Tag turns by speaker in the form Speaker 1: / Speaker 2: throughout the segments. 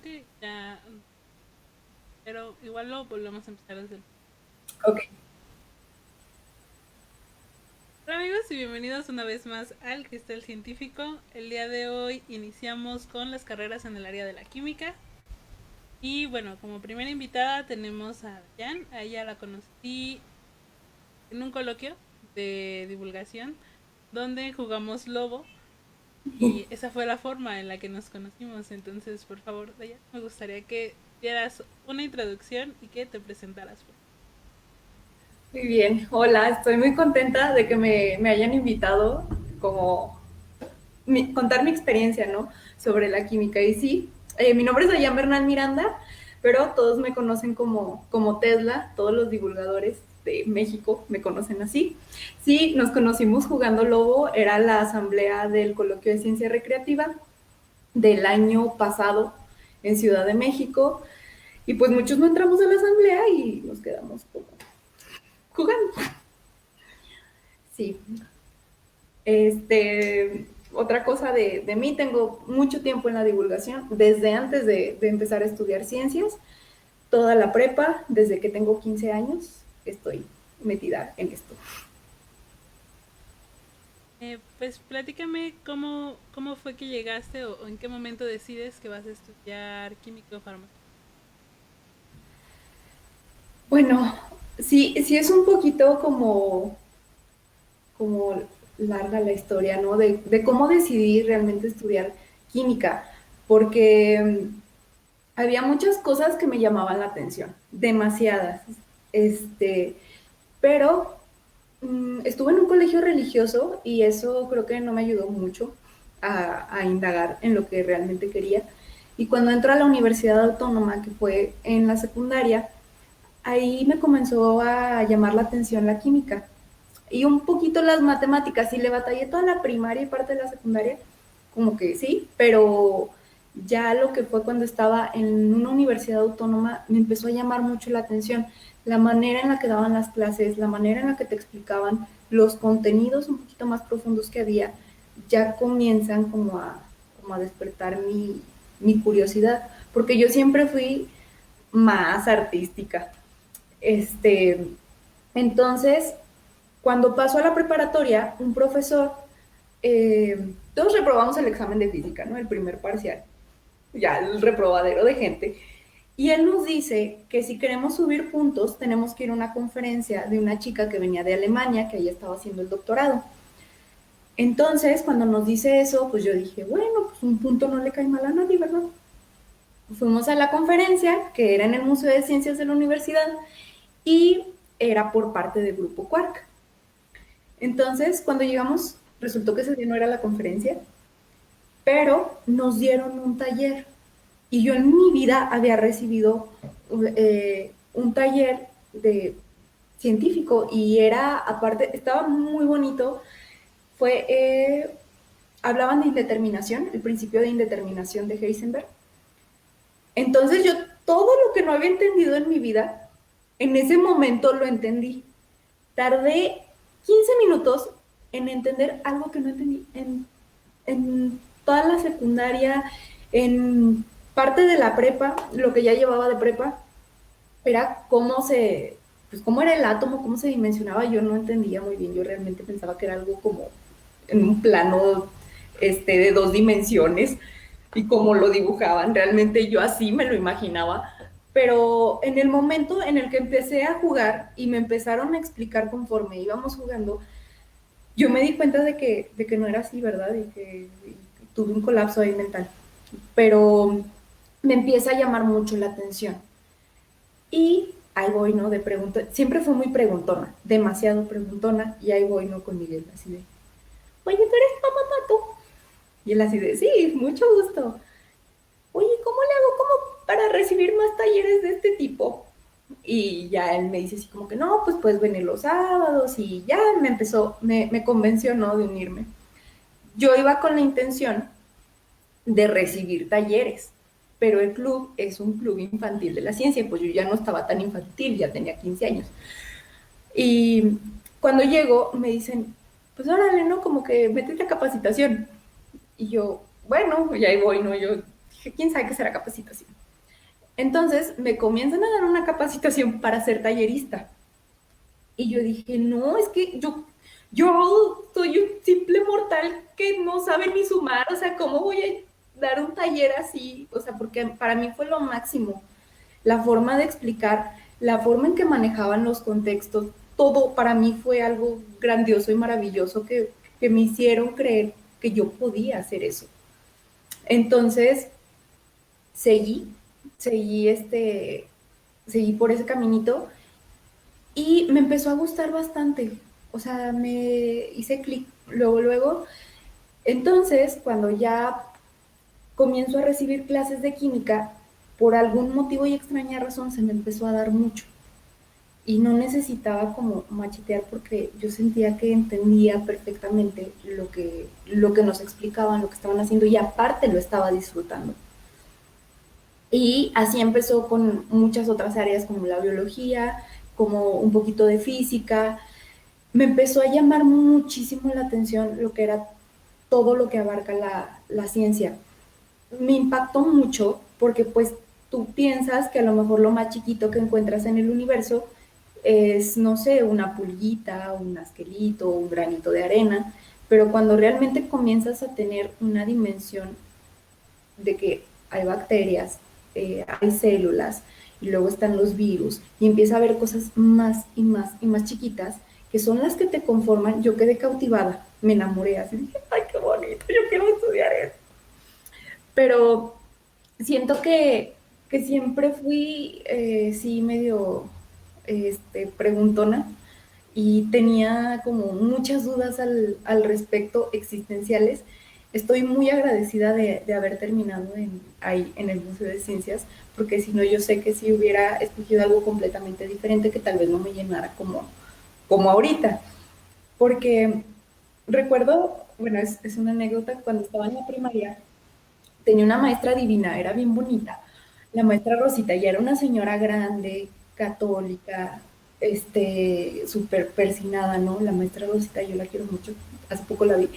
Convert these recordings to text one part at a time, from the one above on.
Speaker 1: que ya, pero igual lo volvemos a empezar desde el...
Speaker 2: Ok.
Speaker 1: Hola amigos y bienvenidos una vez más al Cristal Científico. El día de hoy iniciamos con las carreras en el área de la química. Y bueno, como primera invitada tenemos a Dayan. A ella la conocí en un coloquio de divulgación donde jugamos Lobo. Y esa fue la forma en la que nos conocimos. Entonces, por favor, Dayan, me gustaría que dieras una introducción y que te presentaras.
Speaker 2: Muy bien, hola, estoy muy contenta de que me hayan invitado como contar mi experiencia, ¿no? Sobre la química. Y sí, mi nombre es Dayan Bernal Miranda, pero todos me conocen como Tesla, todos los divulgadores de México me conocen así. Sí, nos conocimos jugando Lobo, era la asamblea del coloquio de ciencia recreativa del año pasado en Ciudad de México. Y pues muchos no entramos a la asamblea y nos quedamos como jugando. Sí. Otra cosa de mí, tengo mucho tiempo en la divulgación, desde antes de empezar a estudiar ciencias, toda la prepa, desde que tengo 15 años, estoy metida en esto.
Speaker 1: Pues platícame cómo fue que llegaste o en qué momento decides que vas a estudiar química o farmacia.
Speaker 2: Bueno, sí, sí es un poquito como larga la historia, ¿no? De cómo decidí realmente estudiar química, porque había muchas cosas que me llamaban la atención, demasiadas. Este, pero estuve en un colegio religioso y eso creo que no me ayudó mucho a indagar en lo que realmente quería. Y cuando entré a la Universidad Autónoma, que fue en la secundaria, ahí me comenzó a llamar la atención la química y un poquito las matemáticas. Y le batallé toda la primaria y parte de la secundaria, como que sí, pero ya lo que fue cuando estaba en una universidad autónoma me empezó a llamar mucho la atención. La manera en la que daban las clases, la manera en la que te explicaban, los contenidos un poquito más profundos que había, ya comienzan como a despertar mi curiosidad, porque yo siempre fui más artística. Este, entonces, cuando pasó a la preparatoria, un profesor, todos reprobamos el examen de física, ¿no? El primer parcial, ya el reprobadero de gente. Y él nos dice que si queremos subir puntos, tenemos que ir a una conferencia de una chica que venía de Alemania, que ella estaba haciendo el doctorado. Entonces, cuando nos dice eso, pues yo dije, bueno, pues un punto no le cae mal a nadie, ¿verdad? Fuimos a la conferencia, que era en el Museo de Ciencias de la Universidad, y era por parte del Grupo Quark. Entonces, cuando llegamos, resultó que ese día no era la conferencia, pero nos dieron un taller. Y yo en mi vida había recibido un taller de científico y era, aparte, estaba muy bonito. Fue, hablaban de indeterminación, el principio de indeterminación de Heisenberg. Entonces yo todo lo que no había entendido en mi vida, en ese momento lo entendí. Tardé 15 minutos en entender algo que no entendí en toda la secundaria, en parte de la prepa, lo que ya llevaba de prepa, era pues cómo era el átomo, cómo se dimensionaba. Yo no entendía muy bien, yo realmente pensaba que era algo como en un plano de dos dimensiones y cómo lo dibujaban, realmente yo así me lo imaginaba. Pero en el momento en el que empecé a jugar y me empezaron a explicar conforme íbamos jugando, yo me di cuenta de que no era así, ¿verdad? Y tuve un colapso ahí mental. Pero me empieza a llamar mucho la atención. Y ahí voy, ¿no? De pregunta. Siempre fue muy preguntona, demasiado preguntona. Y ahí voy, ¿no? Con Miguel, así de, oye, ¿tú eres mamá Mato? Y él así de, sí, mucho gusto. Oye, ¿cómo le hago como para recibir más talleres de este tipo? Y ya él me dice así como que no, pues puedes venir los sábados y ya me convenció, ¿no? De unirme. Yo iba con la intención de recibir talleres, pero el club es un club infantil de la ciencia, pues yo ya no estaba tan infantil, ya tenía 15 años. Y cuando llego me dicen, pues órale, ¿no? Como que métete a capacitación. Y yo, bueno, y ahí voy, ¿no? Yo dije, ¿quién sabe qué será capacitación? Entonces me comienzan a dar una capacitación para ser tallerista. Y yo dije, no, es que yo soy un simple mortal que no sabe ni sumar, o sea, ¿cómo voy a dar un taller así? O sea, porque para mí fue lo máximo. La forma de explicar, la forma en que manejaban los contextos, todo para mí fue algo grandioso y maravilloso que me hicieron creer que yo podía hacer eso. Entonces, seguí, seguí, seguí por ese caminito y me empezó a gustar bastante. O sea, me hice clic luego, luego. Entonces, cuando ya comienzo a recibir clases de química, por algún motivo y extraña razón se me empezó a dar mucho. Y no necesitaba como machetear porque yo sentía que entendía perfectamente lo que nos explicaban, lo que estaban haciendo y aparte lo estaba disfrutando. Y así empezó con muchas otras áreas como la biología, como un poquito de física. Me empezó a llamar muchísimo la atención lo que era todo lo que abarca la ciencia. Me impactó mucho porque pues tú piensas que a lo mejor lo más chiquito que encuentras en el universo es, no sé, una pulguita, un asquelito, un granito de arena, pero cuando realmente comienzas a tener una dimensión de que hay bacterias, hay células, y luego están los virus, y empieza a haber cosas más y más y más chiquitas, que son las que te conforman, yo quedé cautivada, me enamoré, así dije, ay, qué bonito, yo quiero estudiar eso. Pero siento que siempre fui, sí, medio preguntona y tenía como muchas dudas al respecto existenciales. Estoy muy agradecida de haber terminado ahí en el Museo de Ciencias, porque si no yo sé que si hubiera escogido algo completamente diferente que tal vez no me llenara como ahorita. Porque recuerdo, bueno, es una anécdota, cuando estaba en la primaria, tenía una maestra divina, era bien bonita, la maestra Rosita, ya era una señora grande, católica, súper persinada, ¿no? La maestra Rosita, yo la quiero mucho, hace poco la vi.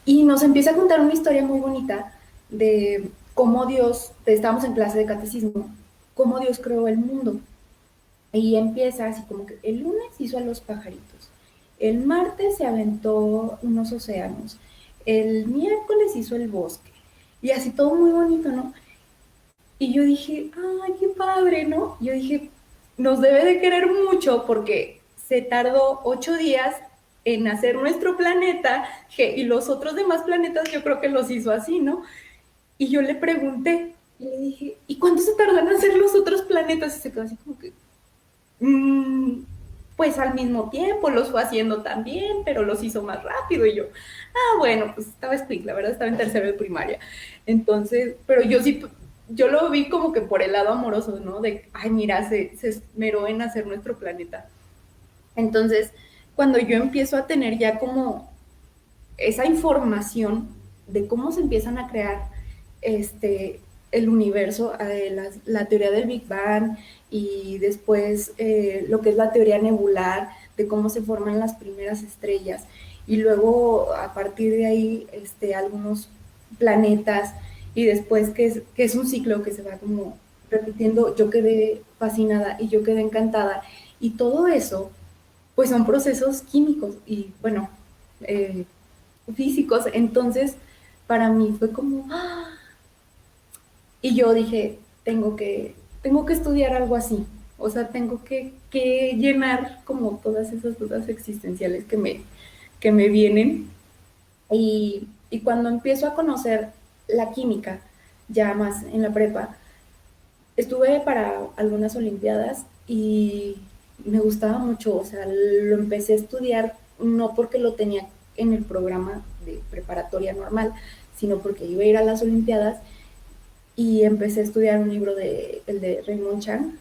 Speaker 2: Y nos empieza a contar una historia muy bonita de cómo Dios, estábamos en clase de catecismo, cómo Dios creó el mundo. Y empieza así como que el lunes hizo a los pajaritos, el martes se aventó unos océanos, el miércoles hizo el bosque, y así todo muy bonito, ¿no? Y yo dije, ay, qué padre, ¿no? Yo dije, nos debe de querer mucho porque se tardó 8 días en hacer nuestro planeta y los otros demás planetas yo creo que los hizo así, ¿no? Y yo le pregunté y le dije, ¿y cuánto se tardó en hacer los otros planetas? Y se quedó así como que, pues al mismo tiempo los fue haciendo también, pero los hizo más rápido. Y yo, bueno, pues estaba split, la verdad estaba en tercero de primaria. Entonces, pero yo sí, yo lo vi como que por el lado amoroso, ¿no? De, ay, mira, se esmeró en hacer nuestro planeta. Entonces, cuando yo empiezo a tener ya como esa información de cómo se empiezan a crear el universo, la teoría del Big Bang y después lo que es la teoría nebular, de cómo se forman las primeras estrellas y luego a partir de ahí algunos planetas y después que es un ciclo que se va como repitiendo, yo quedé fascinada y yo quedé encantada y todo eso pues son procesos químicos y bueno, eh, físicos. Entonces, para mí fue como, ¡ah! Y yo dije, tengo que estudiar algo así. O sea, tengo que llenar como todas esas dudas existenciales que me vienen. Y cuando empiezo a conocer la química, ya más en la prepa, estuve para algunas olimpiadas y me gustaba mucho, o sea, lo empecé a estudiar no porque lo tenía en el programa de preparatoria normal, sino porque iba a ir a las olimpiadas y empecé a estudiar un libro el de Raymond Chan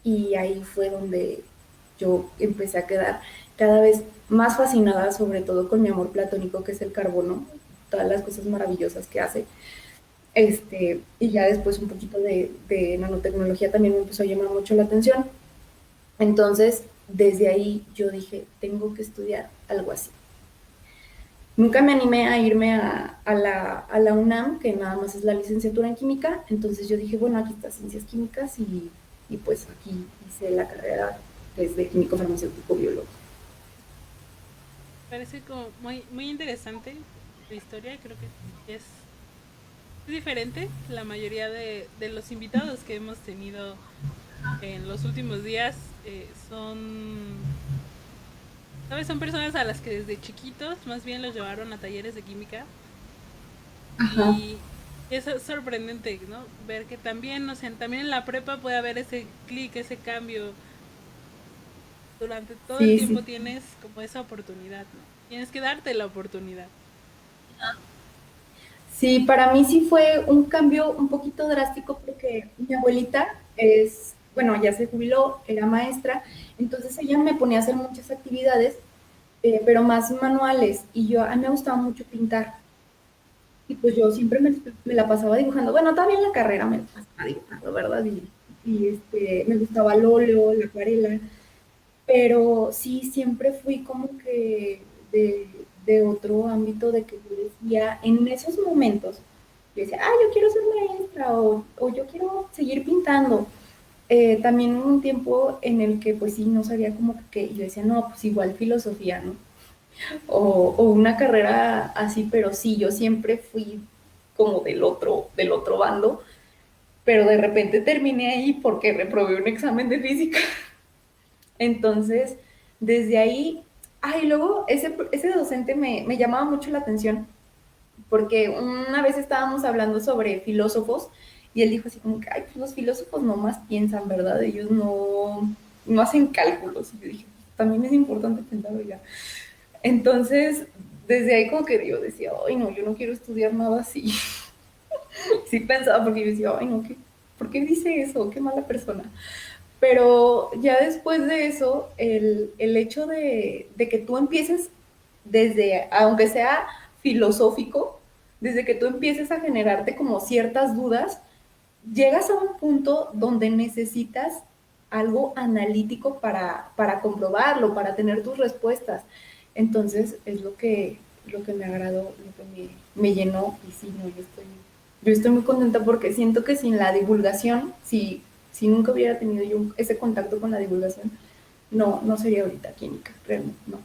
Speaker 2: y ahí fue donde yo empecé a quedar cada vez más fascinada, sobre todo con mi amor platónico que es el carbono, todas las cosas maravillosas que hace. Y ya después un poquito de nanotecnología también me empezó a llamar mucho la atención. Entonces, desde ahí yo dije, tengo que estudiar algo así. Nunca me animé a irme a la UNAM, que nada más es la licenciatura en química, entonces yo dije, bueno, aquí está ciencias químicas y pues aquí hice la carrera que es de químico farmacéutico biólogo.
Speaker 1: Parece como muy, muy interesante tu historia. Creo que es diferente. La mayoría de los invitados que hemos tenido en los últimos días son, ¿sabes? Son personas a las que desde chiquitos más bien los llevaron a talleres de química.
Speaker 2: Ajá,
Speaker 1: Y es sorprendente, ¿no? Ver que también, o sea, también en la prepa puede haber ese clic, ese cambio. Durante todo el
Speaker 2: sí,
Speaker 1: tiempo
Speaker 2: sí.
Speaker 1: tienes como esa oportunidad, ¿no? Tienes que darte la oportunidad.
Speaker 2: Sí, para mí sí fue un cambio un poquito drástico porque mi abuelita es, bueno, ya se jubiló, era maestra, entonces ella me ponía a hacer muchas actividades, pero más manuales, y yo, a mí me gustaba mucho pintar, y pues yo siempre me la pasaba dibujando, bueno, también la carrera me la pasaba dibujando, ¿verdad? Me gustaba el óleo, la acuarela, pero sí, siempre fui como que de otro ámbito de que yo decía, en esos momentos, yo decía, ah, yo quiero ser maestra o yo quiero seguir pintando. También hubo un tiempo en el que pues sí, no sabía como que yo decía, no, pues igual filosofía, ¿no? O una carrera así, pero sí, yo siempre fui como del otro bando, pero de repente terminé ahí porque reprobé un examen de física. Entonces, desde ahí, ay, luego ese docente me llamaba mucho la atención porque una vez estábamos hablando sobre filósofos y él dijo así como que, ay, pues los filósofos no más piensan, ¿verdad? Ellos no hacen cálculos. Y yo dije, también es importante pensar, oiga. Entonces, desde ahí como que yo decía, ay, no, yo no quiero estudiar nada así. Sí pensaba porque yo decía, ay, no, ¿por qué dice eso? Qué mala persona. Pero ya después de eso, el hecho de que tú empieces desde, aunque sea filosófico, desde que tú empieces a generarte como ciertas dudas, llegas a un punto donde necesitas algo analítico para comprobarlo, para tener tus respuestas. Entonces es lo que me agradó, lo que me llenó y sí, no, yo estoy muy contenta porque siento que sin la divulgación, si nunca hubiera tenido yo ese contacto con la divulgación, no sería ahorita química, realmente no.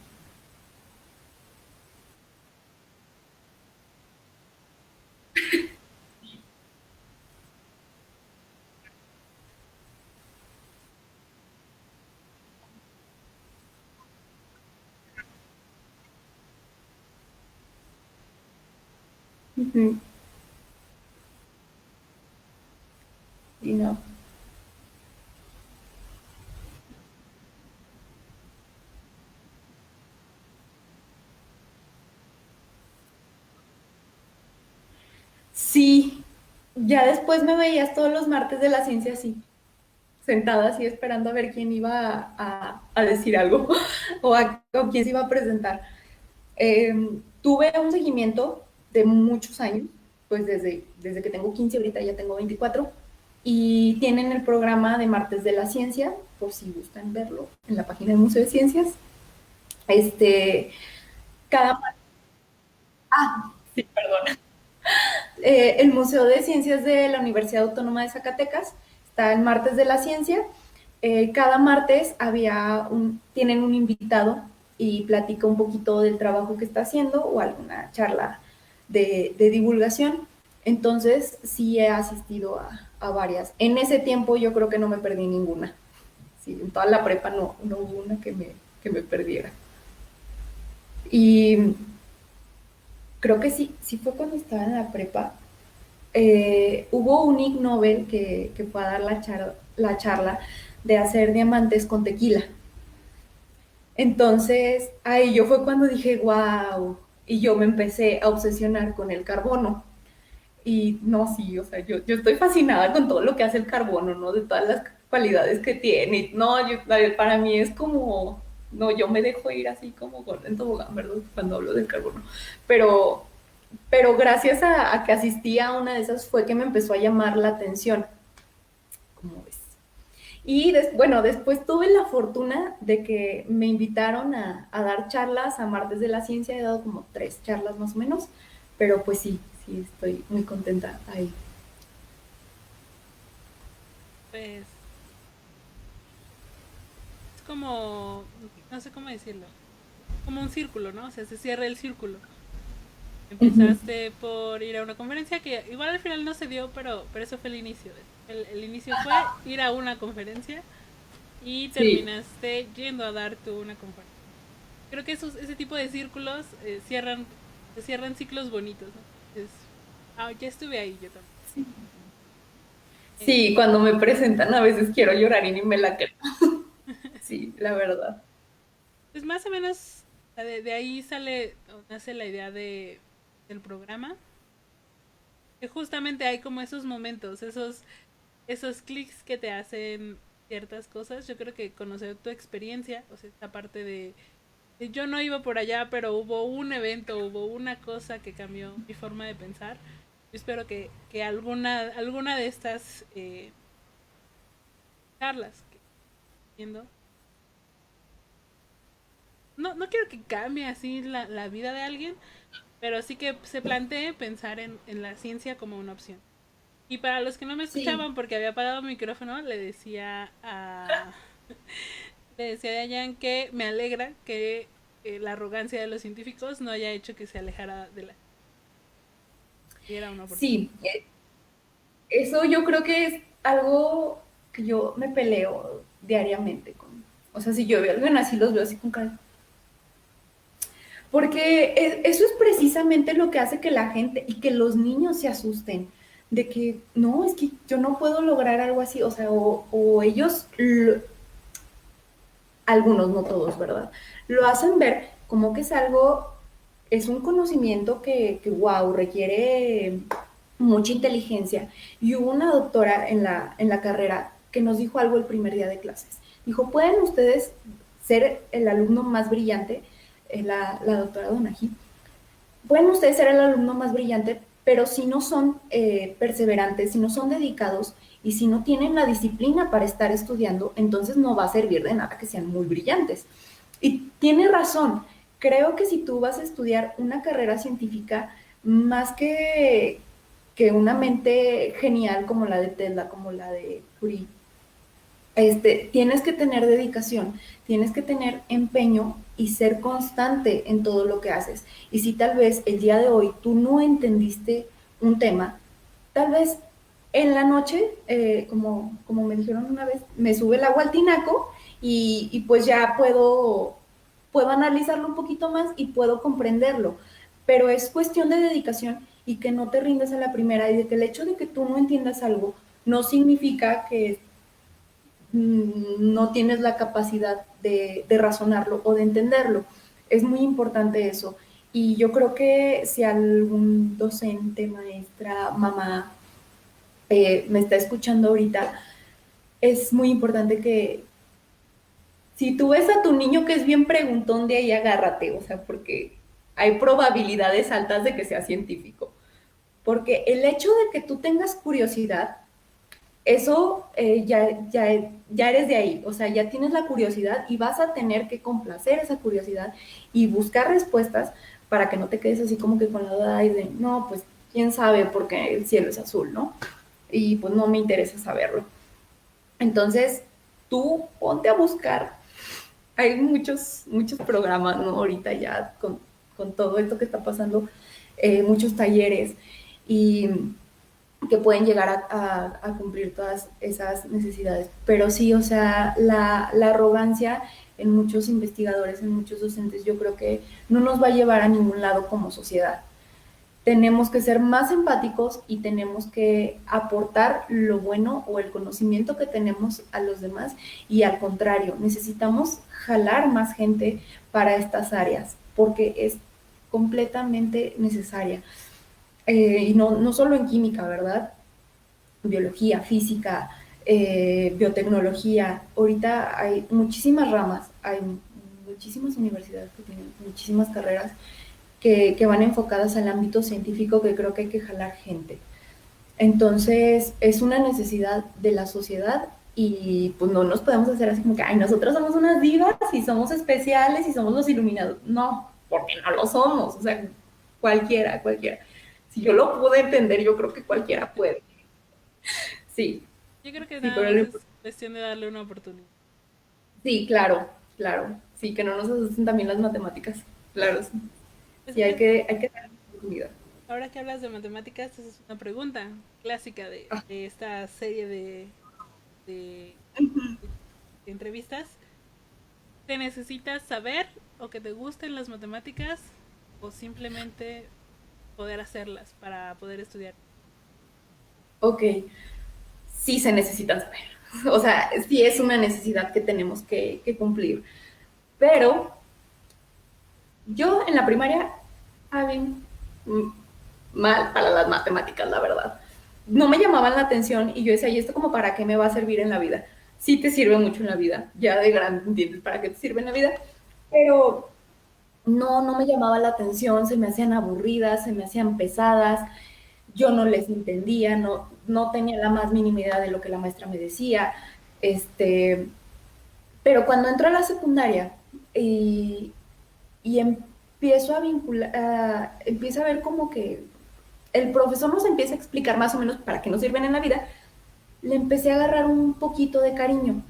Speaker 2: Uh -huh. Y no. Sí, ya después me veías todos los martes de la ciencia así, sentada así esperando a ver quién iba a decir algo o quién se iba a presentar. Tuve un seguimiento de muchos años, pues desde que tengo 15, ahorita ya tengo 24, y tienen el programa de Martes de la Ciencia, por si gustan verlo, en la página del Museo de Ciencias. Este, cada... Ah, sí, perdón. El Museo de Ciencias de la Universidad Autónoma de Zacatecas está el Martes de la Ciencia. Cada martes tienen un invitado y platica un poquito del trabajo que está haciendo o alguna charla de divulgación. Entonces, sí he asistido a varias. En ese tiempo yo creo que no me perdí ninguna. Sí, en toda la prepa no hubo una que me perdiera. Y creo que sí fue cuando estaba en la prepa, hubo un Ig Nobel que fue a dar la charla de hacer diamantes con tequila. Entonces, ahí yo fue cuando dije, wow, y yo me empecé a obsesionar con el carbono. Y no, sí, o sea, yo estoy fascinada con todo lo que hace el carbono, ¿no? De todas las cualidades que tiene. No, para mí es como, no, yo me dejo ir así como en tobogán, ¿verdad? Cuando hablo del carbono. Pero, pero gracias a que asistí a una de esas fue que me empezó a llamar la atención, como ves. Y bueno, después tuve la fortuna de que me invitaron a dar charlas a Martes de la Ciencia, he dado como 3 charlas más o menos, pero pues sí, sí, estoy muy contenta ahí.
Speaker 1: Pues es como, no sé cómo decirlo, como un círculo, ¿no? O sea, se cierra el círculo.
Speaker 2: Ujú.
Speaker 1: Empezaste por ir a una conferencia que igual al final no se dio, pero eso fue el inicio. El inicio fue ir a una conferencia y
Speaker 2: Sí,
Speaker 1: terminaste yendo a dar tú una conferencia. Creo que ese tipo de círculos se cierran ciclos bonitos, ¿no? Ya estuve ahí yo también. Eh,
Speaker 2: sí, cuando me presentan a veces quiero llorar y ni me la creo. Sí, la verdad.
Speaker 1: pues más o menos de ahí sale o nace la idea del programa. Que justamente hay como esos momentos, esos clics que te hacen ciertas cosas. Yo creo que conocer tu experiencia, o sea, esta parte de yo no iba por allá, pero hubo un evento, hubo una cosa que cambió mi forma de pensar. Yo espero que alguna de estas charlas que estoy viendo, no quiero que cambie así la vida de alguien, pero sí que se plantee pensar en la ciencia como una opción. Y para los que no me
Speaker 2: Sí,
Speaker 1: escuchaban porque había apagado el micrófono, le decía a Dayan que me alegra que la arrogancia de los científicos no haya hecho que se alejara de la... Y era una oportunidad.
Speaker 2: sí, eso yo creo que es algo que yo me peleo diariamente con, o sea, si yo veo algo así, los veo así con cara. Porque eso es precisamente lo que hace que la gente y que los niños se asusten, de que no, es que yo no puedo lograr algo así, o sea, o ellos, algunos, no todos, ¿verdad? Lo hacen ver como que es algo, es un conocimiento que wow, requiere mucha inteligencia. Y hubo una doctora en la carrera que nos dijo algo el primer día de clases. Dijo, ¿pueden ustedes ser el alumno más brillante? La doctora Donají, pueden ustedes ser el alumno más brillante, pero si no son perseverantes, si no son dedicados y si no tienen la disciplina para estar estudiando, entonces no va a servir de nada que sean muy brillantes. Y tiene razón, creo que si tú vas a estudiar una carrera científica, más que una mente genial como la de Tesla, como la de Curie, tienes que tener dedicación, tienes que tener empeño y ser constante en todo lo que haces. Y si tal vez el día de hoy tú no entendiste un tema, tal vez en la noche, como me dijeron una vez, me sube el agua al tinaco y pues ya puedo analizarlo un poquito más y puedo comprenderlo. Pero es cuestión de dedicación y que no te rindas a la primera y de que el hecho de que tú no entiendas algo no significa que no tienes la capacidad de razonarlo o de entenderlo. Es muy importante eso. Y yo creo que si algún docente, maestra, mamá me está escuchando ahorita, es muy importante que si tú ves a tu niño que es bien preguntón, de ahí agárrate, o sea, porque hay probabilidades altas de que sea científico. Porque el hecho de que tú tengas curiosidad eso ya eres de ahí, o sea, ya tienes la curiosidad y vas a tener que complacer esa curiosidad y buscar respuestas para que no te quedes así como que con la duda y de, no, pues quién sabe porque el cielo es azul, ¿no? Y pues no me interesa saberlo. Entonces, tú ponte a buscar. Hay muchos programas, ¿no? Ahorita ya con todo esto que está pasando, muchos talleres y que pueden llegar a cumplir todas esas necesidades. Pero sí, o sea, la arrogancia en muchos investigadores, en muchos docentes, yo creo que no nos va a llevar a ningún lado como sociedad. Tenemos que ser más empáticos y tenemos que aportar lo bueno o el conocimiento que tenemos a los demás y al contrario, necesitamos jalar más gente para estas áreas porque es completamente necesaria. Y no solo en química, ¿verdad? Biología, física, biotecnología. Ahorita hay muchísimas ramas, hay muchísimas universidades que tienen muchísimas carreras que van enfocadas al ámbito científico que creo que hay que jalar gente. Entonces, es una necesidad de la sociedad y pues no nos podemos hacer así como que, ay, nosotros somos unas divas y somos especiales y somos los iluminados. No, porque no lo somos, o sea, cualquiera. Si yo lo pude entender, yo creo que cualquiera puede. Sí,
Speaker 1: Yo creo que
Speaker 2: sí,
Speaker 1: nada
Speaker 2: pero
Speaker 1: más es cuestión de darle una oportunidad.
Speaker 2: sí, claro. Sí, que no nos asusten también las matemáticas. Claro, sí.
Speaker 1: Pues
Speaker 2: Sí,
Speaker 1: bien,
Speaker 2: hay que darle una oportunidad.
Speaker 1: ahora que hablas de matemáticas, esa es una pregunta clásica de esta serie de, de entrevistas. ¿Te necesitas saber o que te gusten las matemáticas o simplemente poder hacerlas para poder estudiar?
Speaker 2: Ok, sí se necesitan saber. O sea, sí es una necesidad que tenemos que cumplir. Pero yo en la primaria había mal para las matemáticas, la verdad. No me llamaban la atención y yo decía, ¿y esto como para qué me va a servir en la vida? Sí te sirve mucho en la vida, ya de grande entiendes para qué te sirve en la vida, pero no me llamaba la atención, se me hacían aburridas, se me hacían pesadas, yo no les entendía, no tenía la más mínima idea de lo que la maestra me decía, este, pero cuando entro a la secundaria y empiezo a vincular, empiezo a ver como que el profesor nos empieza a explicar más o menos para qué nos sirven en la vida, le empecé a agarrar un poquito de cariño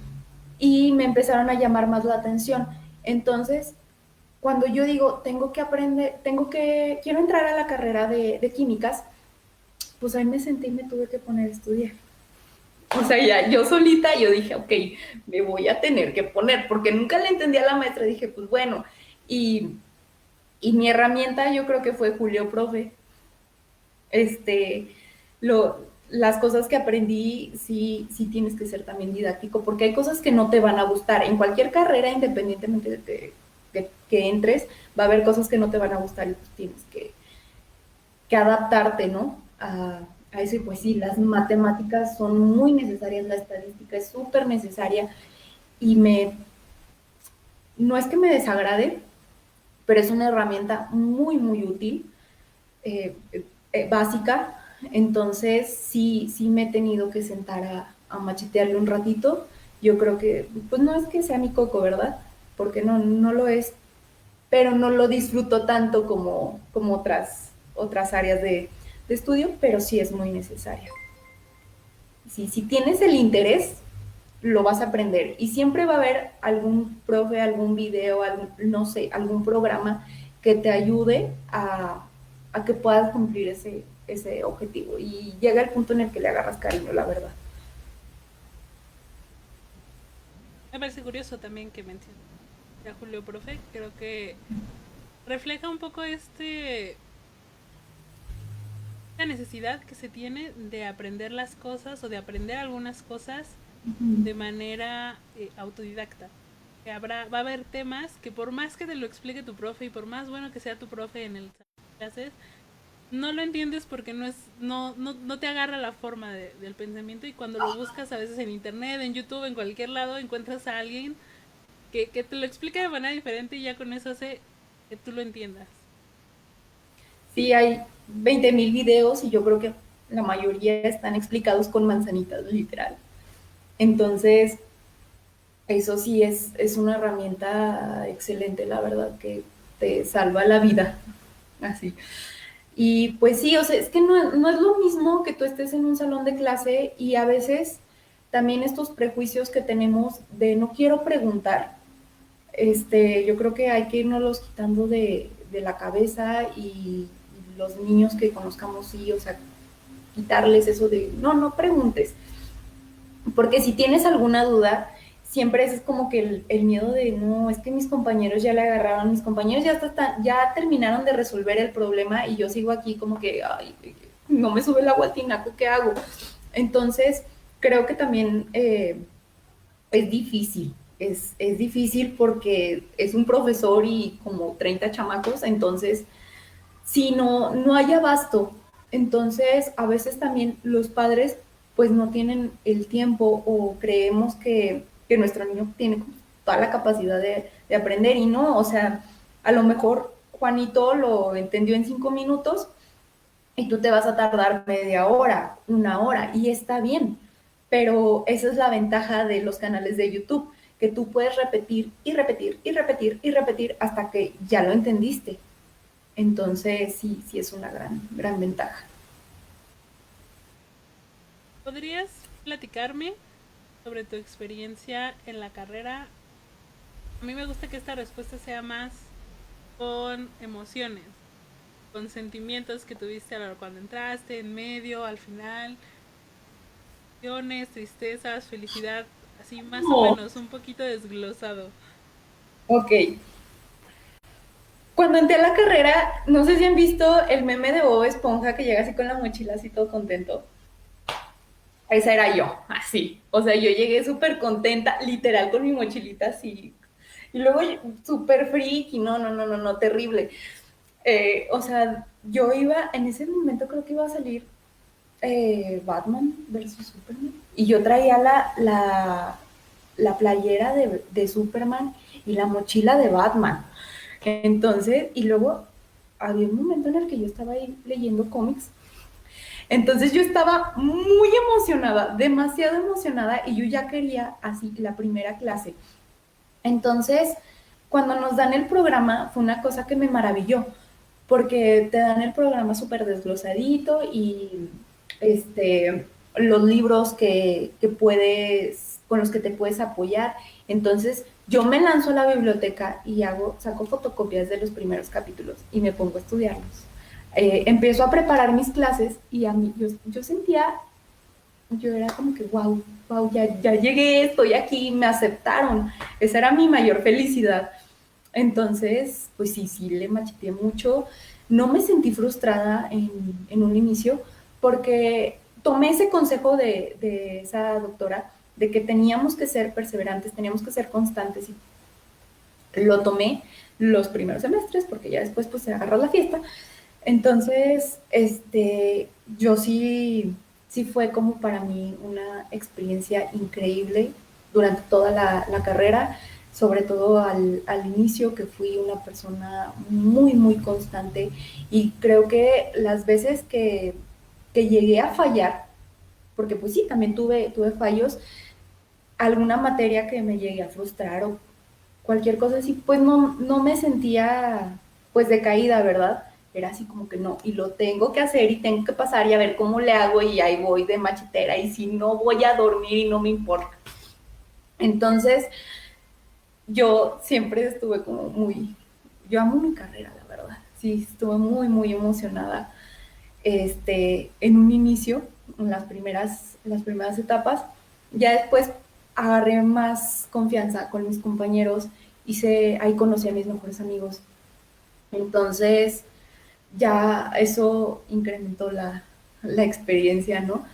Speaker 2: y me empezaron a llamar más la atención. Entonces, cuando yo digo, tengo que aprender, quiero entrar a la carrera de químicas, pues ahí me senté y me tuve que poner a estudiar. O sea, ya yo solita, yo dije, ok, me voy a tener que poner, porque nunca le entendía a la maestra, dije, pues bueno, y, y mi herramienta yo creo que fue Julio Profe. Este, las cosas que aprendí, sí tienes que ser también didáctico, porque hay cosas que no te van a gustar. En cualquier carrera, independientemente que entres, va a haber cosas que no te van a gustar y pues tienes que adaptarte, ¿no? A eso y pues sí, las matemáticas son muy necesarias, la estadística es súper necesaria y no es que me desagrade, pero es una herramienta muy útil, eh, básica. Entonces sí me he tenido que sentar a machetearle un ratito. Yo creo que, pues no es que sea mi coco, ¿verdad? Porque no lo es, pero no lo disfruto tanto como otras áreas de estudio, pero sí es muy necesaria. Sí, si tienes el interés, lo vas a aprender. Y siempre va a haber algún profe, algún video, no sé, algún programa que te ayude a que puedas cumplir ese objetivo. Y llega el punto en el que le agarras cariño, la verdad.
Speaker 1: Me parece curioso también que menciones a Julio Profe. Creo que refleja un poco la necesidad que se tiene de aprender las cosas o de aprender algunas cosas de manera autodidacta. Que va a haber temas que por más que te lo explique tu profe y por más bueno que sea tu profe en el clases, no lo entiendes porque no te agarra la forma del pensamiento y cuando lo buscas a veces en internet, en YouTube, en cualquier lado, encuentras a alguien que te lo explica de manera diferente y ya con eso hace que tú lo entiendas.
Speaker 2: Sí, hay 20,000 videos y yo creo que la mayoría están explicados con manzanitas, literal. Entonces, eso sí es una herramienta excelente, la verdad, que te salva la vida. Así. Y pues sí, o sea, es que no es lo mismo que tú estés en un salón de clase y a veces también estos prejuicios que tenemos de no quiero preguntar, yo creo que hay que irnos quitando de la cabeza y los niños que conozcamos, sí, o sea, quitarles eso de no preguntes, porque si tienes alguna duda, siempre es como que el miedo de, no, es que mis compañeros ya le agarraron, mis compañeros ya terminaron de resolver el problema y yo sigo aquí como que, ay, no me sube el agua al tinaco, ¿qué hago? Entonces, creo que también es difícil, es difícil porque es un profesor y como 30 chamacos, entonces, si no hay abasto, entonces a veces también los padres pues no tienen el tiempo o creemos que nuestro niño tiene toda la capacidad de aprender y no, o sea, a lo mejor Juanito lo entendió en 5 minutos y tú te vas a tardar media hora, una hora y está bien, pero esa es la ventaja de los canales de YouTube, que tú puedes repetir y repetir y repetir y repetir hasta que ya lo entendiste. Entonces, sí, sí es una gran ventaja.
Speaker 1: ¿Podrías platicarme sobre tu experiencia en la carrera? A mí me gusta que esta respuesta sea más con emociones, con sentimientos que tuviste cuando entraste, en medio, al final, emociones, tristezas, felicidad, así más o
Speaker 2: Oh,
Speaker 1: menos, un poquito desglosado.
Speaker 2: ok. Cuando entré a la carrera, no sé si han visto el meme de Bob Esponja que llega así con la mochila así todo contento. Esa era yo, así. O sea, yo llegué súper contenta, literal, con mi mochilita así. Y luego súper friki, no, terrible. O sea, yo iba, en ese momento creo que iba a salir Batman versus Superman. Y yo traía la playera de Superman y la mochila de Batman. Entonces, y luego había un momento en el que yo estaba ahí leyendo cómics. Entonces yo estaba muy emocionada, demasiado emocionada, y yo ya quería así la primera clase. Entonces, cuando nos dan el programa, fue una cosa que me maravilló, porque te dan el programa súper desglosadito y los libros que puedes, con los que te puedes apoyar. Entonces, yo me lanzo a la biblioteca y saco fotocopias de los primeros capítulos y me pongo a estudiarlos. Empiezo a preparar mis clases y a mí, yo sentía, yo era como que, wow, ya llegué, estoy aquí, me aceptaron. Esa era mi mayor felicidad. Entonces, pues sí, le macheteé mucho. No me sentí frustrada en un inicio porque tomé ese consejo de esa doctora de que teníamos que ser perseverantes, teníamos que ser constantes, y lo tomé los primeros semestres porque ya después pues se agarró la fiesta. Entonces, yo sí fue como para mí una experiencia increíble durante toda la carrera, sobre todo al inicio, que fui una persona muy constante, y creo que las veces que llegué a fallar, porque pues sí, también tuve fallos, alguna materia que me llegué a frustrar o cualquier cosa así, pues no me sentía pues decaída, ¿verdad? Era así como que no, y lo tengo que hacer y tengo que pasar y a ver cómo le hago, y ahí voy de machetera, y si no voy a dormir y no me importa. Entonces, yo siempre estuve como yo amo mi carrera, la verdad. Sí, estuve muy emocionada en un inicio, en las primeras etapas. Ya después agarré más confianza con mis compañeros, ahí conocí a mis mejores amigos. Entonces, ya eso incrementó la experiencia, ¿no?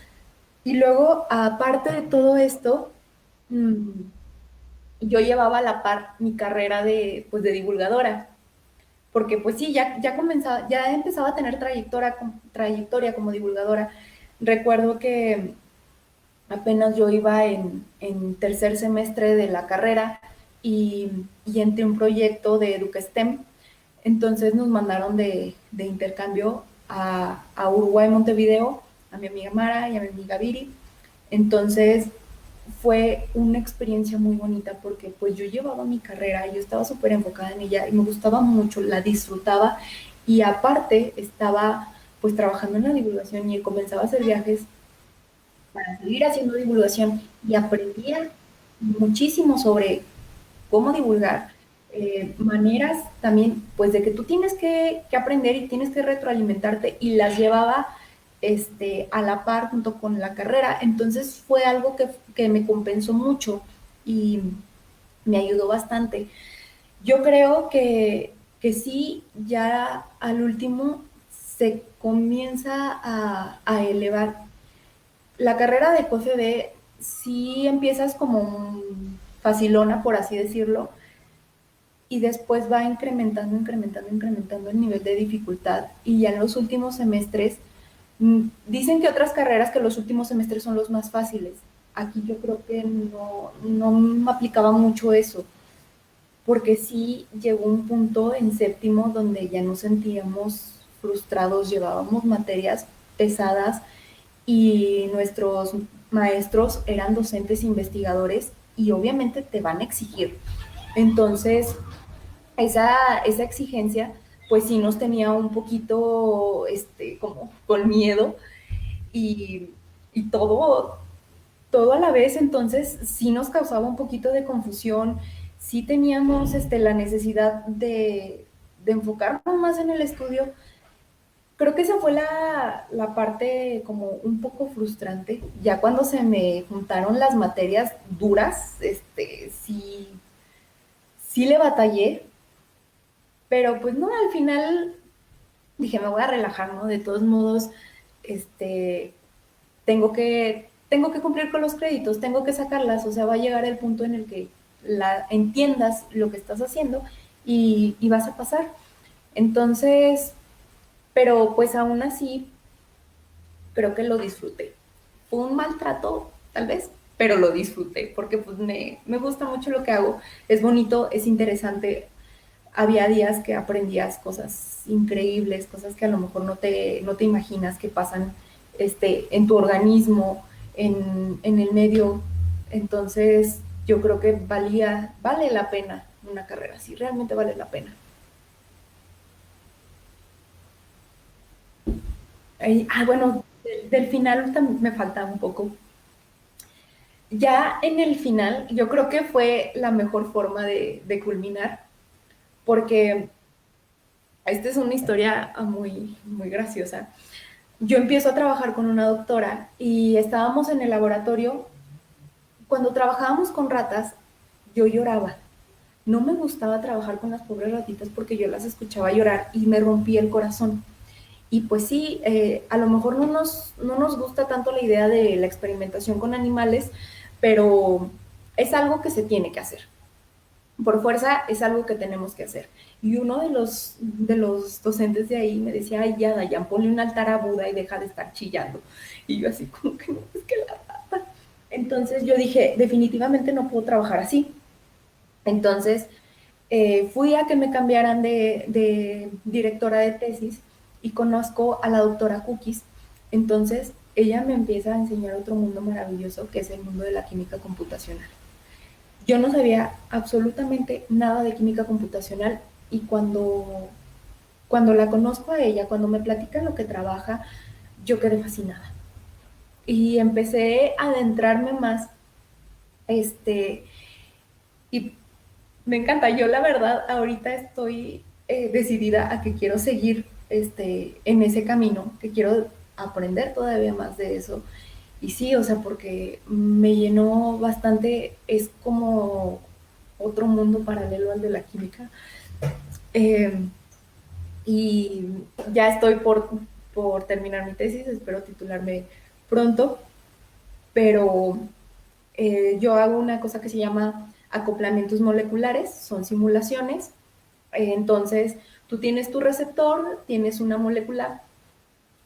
Speaker 2: Y luego, aparte de todo esto, mmm, yo llevaba a la par mi carrera pues, de divulgadora, porque pues sí, ya empezaba a tener trayectoria como divulgadora. Recuerdo que apenas yo iba en tercer semestre de la carrera, y entré un proyecto de EducaSTEM. Entonces nos mandaron de intercambio a Uruguay, Montevideo, a mi amiga Mara y a mi amiga Viri. Entonces fue una experiencia muy bonita porque pues yo llevaba mi carrera, yo estaba súper enfocada en ella y me gustaba mucho, la disfrutaba, y aparte estaba pues trabajando en la divulgación y comenzaba a hacer viajes para seguir haciendo divulgación, y aprendía muchísimo sobre cómo divulgar, maneras también, pues de que tú tienes que aprender y tienes que retroalimentarte, y las llevaba a la par junto con la carrera. Entonces fue algo que me compensó mucho y me ayudó bastante. Yo creo que sí, ya al último se comienza a elevar. La carrera de QFB sí empiezas como facilona, por así decirlo, y después va incrementando el nivel de dificultad, y ya en los últimos semestres, dicen que otras carreras que los últimos semestres son los más fáciles. Aquí yo creo que no me aplicaba mucho eso, porque sí llegó un punto en séptimo donde ya nos sentíamos frustrados, llevábamos materias pesadas y maestros eran docentes investigadores y obviamente te van a exigir. Entonces, esa exigencia, pues sí nos tenía un poquito, como con miedo y, y todo a la vez, entonces sí nos causaba un poquito de confusión, sí teníamos la necesidad de enfocarnos más en el estudio. Creo que esa fue la parte como un poco frustrante. Ya cuando se me juntaron las materias duras, sí, sí le batallé, pero pues no, al final dije, me voy a relajar, ¿no? De todos modos, este, tengo que cumplir con los créditos, tengo que sacarlas, o sea, va a llegar el punto en el que entiendas lo que estás haciendo y vas a pasar. Entonces, pero pues aún así, creo que lo disfruté. Fue un maltrato, tal vez, pero lo disfruté porque pues me gusta mucho lo que hago. Es bonito, es interesante. Había días que aprendías cosas increíbles, cosas que a lo mejor no te imaginas que pasan en tu organismo, en el medio. Entonces, yo creo que vale la pena una carrera así, realmente vale la pena. Bueno, del final también me falta un poco. Ya en el final, yo creo que fue la mejor forma de culminar, porque esta es una historia muy, muy graciosa. Yo empiezo a trabajar con una doctora y estábamos en el laboratorio. Cuando trabajábamos con ratas, yo lloraba. No me gustaba trabajar con las pobres ratitas porque yo las escuchaba llorar y me rompía el corazón. Y pues sí, a lo mejor no nos gusta tanto la idea de la experimentación con animales, pero es algo que se tiene que hacer. Por fuerza es algo que tenemos que hacer. Y uno de los docentes de ahí me decía, ay, ya, Dayan, ponle un altar a Buda y deja de estar chillando. Y yo así como que no, es que la rata. Entonces yo dije, definitivamente no puedo trabajar así. Entonces fui a que me cambiaran de directora de tesis y conozco a la doctora Cookies. Entonces ella me empieza a enseñar otro mundo maravilloso que es el mundo de la química computacional. Yo no sabía absolutamente nada de química computacional y cuando la conozco a ella, cuando me platica lo que trabaja, yo quedé fascinada. Y empecé a adentrarme más, este, y me encanta. Yo la verdad ahorita estoy decidida a que quiero seguir en ese camino, que quiero aprender todavía más de eso. Y sí, o sea, porque me llenó bastante, es como otro mundo paralelo al de la química. Eh, y ya estoy por terminar mi tesis, espero titularme pronto, pero yo hago una cosa que se llama acoplamientos moleculares, son simulaciones. Entonces, tú tienes tu receptor, tienes una molécula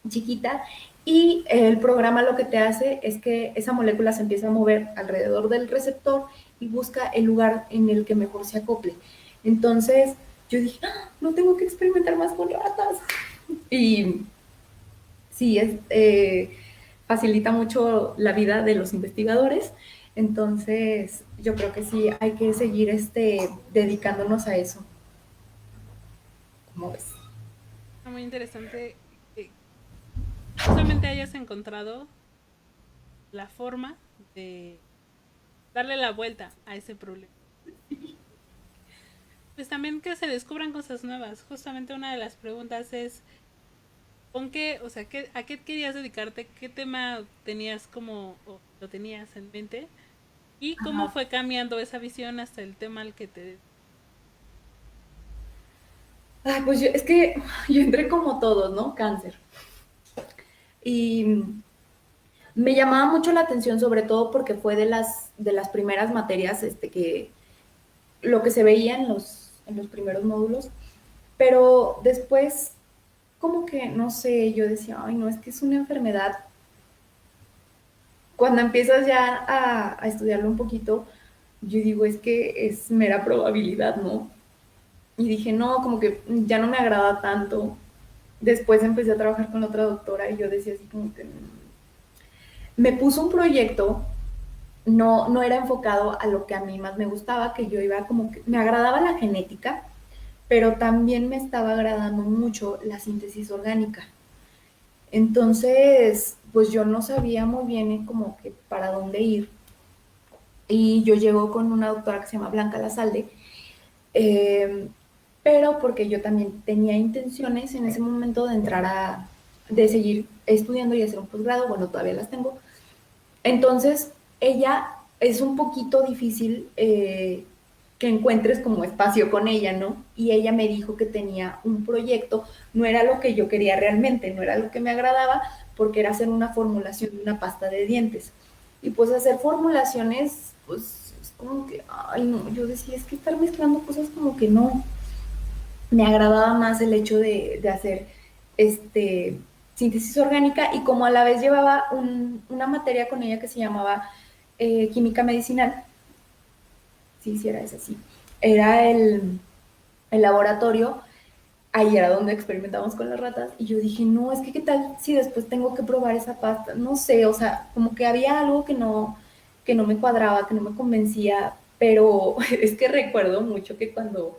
Speaker 2: chiquita y el programa lo que te hace es que esa molécula se empieza a mover alrededor del receptor y busca el lugar en el que mejor se acople. Entonces, yo dije, no tengo que experimentar más con ratas. Y sí, facilita mucho la vida de los investigadores. Entonces, yo creo que sí hay que seguir dedicándonos a eso. ¿Cómo ves?
Speaker 1: Muy interesante que justamente hayas encontrado la forma de darle la vuelta a ese problema. Pues también que se descubran cosas nuevas. Justamente una de las preguntas es, ¿con qué, o sea, a qué querías dedicarte? ¿Qué tema tenías como, o lo tenías en mente? ¿Y cómo
Speaker 2: Ajá.
Speaker 1: fue cambiando esa visión hasta el tema al que te...
Speaker 2: Ay, pues es que yo entré como todos, ¿no? Cáncer. Y me llamaba mucho la atención, sobre todo porque fue de las primeras materias que lo que se veía en los primeros módulos, pero después, como que, no sé, yo decía, ay, no, es que es una enfermedad. Cuando empiezas ya a estudiarlo un poquito, yo digo, es que es mera probabilidad, ¿no? Y dije, no, como que ya no me agrada tanto. Después empecé a trabajar con otra doctora y yo decía así como que Me puso un proyecto, no era enfocado a lo que a mí más me gustaba, que yo iba como que me agradaba la genética, pero también me estaba agradando mucho la síntesis orgánica. Entonces, pues yo no sabía muy bien como que para dónde ir. Y yo llego con una doctora que se llama Blanca Lazalde, eh, pero porque yo también tenía intenciones en ese momento de entrar de seguir estudiando y hacer un posgrado, bueno, todavía las tengo. Entonces, ella es un poquito difícil que encuentres como espacio con ella, ¿no? Y ella me dijo que tenía un proyecto, no era lo que yo quería realmente, no era lo que me agradaba, porque era hacer una formulación de una pasta de dientes. Y pues hacer formulaciones, pues es como que, ay, no, yo decía, es que estar mezclando cosas como que no. Me agradaba más el hecho de hacer este, síntesis orgánica y como a la vez llevaba una materia con ella que se llamaba química medicinal, sí, era esa, sí, era el laboratorio, ahí era donde experimentamos con las ratas y yo dije, no, es que qué tal si después tengo que probar esa pasta, no sé, o sea, como que había algo que no me cuadraba, que no me convencía, pero es que recuerdo mucho que cuando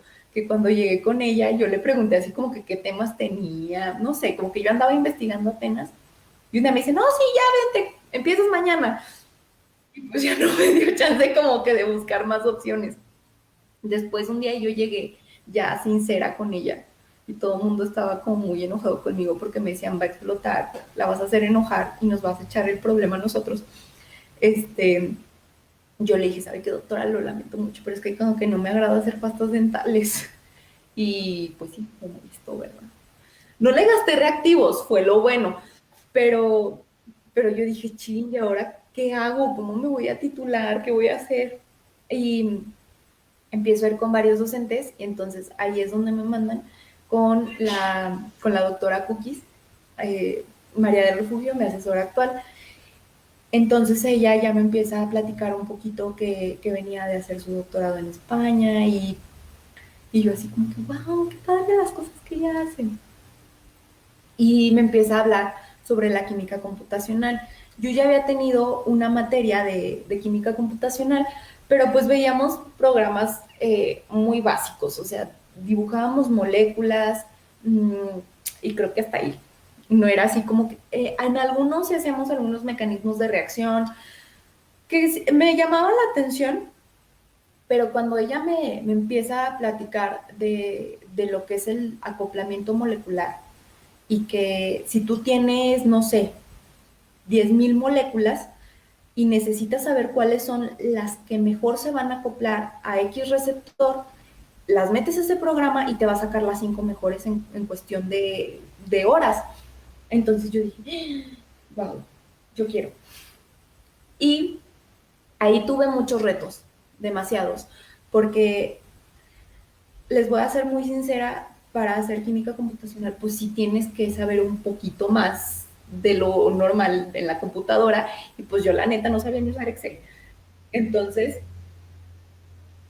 Speaker 2: llegué con ella, yo le pregunté así como que qué temas tenía, no sé, como que yo andaba investigando apenas, y una me dice, no, sí, ya vente, empiezas mañana, y pues ya no me dio chance como que de buscar más opciones. Después un día yo llegué ya sincera con ella y todo el mundo estaba como muy enojado conmigo porque me decían, va a explotar, la vas a hacer enojar y nos vas a echar el problema a nosotros. Este, yo le dije, ¿sabe qué, doctora? Lo lamento mucho, pero es que como que no me agrada hacer pastas dentales. Y pues sí, como visto, ¿verdad? No le gasté reactivos, fue lo bueno, pero, pero yo dije, ching, ¿y ahora qué hago? ¿Cómo me voy a titular? ¿Qué voy a hacer? Y empiezo a ir con varios docentes y entonces ahí es donde me mandan con la doctora Cookies, María del Refugio, mi asesora actual. Entonces ella ya me empieza a platicar un poquito que venía de hacer su doctorado en España y yo así como que, wow, qué padre las cosas que ella hace. Y me empieza a hablar sobre la química computacional. Yo ya había tenido una materia de química computacional, pero pues veíamos programas muy básicos, o sea, dibujábamos moléculas y creo que hasta ahí. No era así como que en algunos sí hacíamos algunos mecanismos de reacción que me llamaban la atención, pero cuando ella me empieza a platicar de lo que es el acoplamiento molecular y que si tú tienes, no sé, 10,000 moléculas y necesitas saber cuáles son las que mejor se van a acoplar a X receptor, las metes a ese programa y te va a sacar las 5 mejores en cuestión de horas. Entonces yo dije, wow, yo quiero. Y ahí tuve muchos retos, demasiados, porque les voy a ser muy sincera, para hacer química computacional, pues sí tienes que saber un poquito más de lo normal en la computadora, y pues yo la neta no sabía ni usar Excel. Entonces,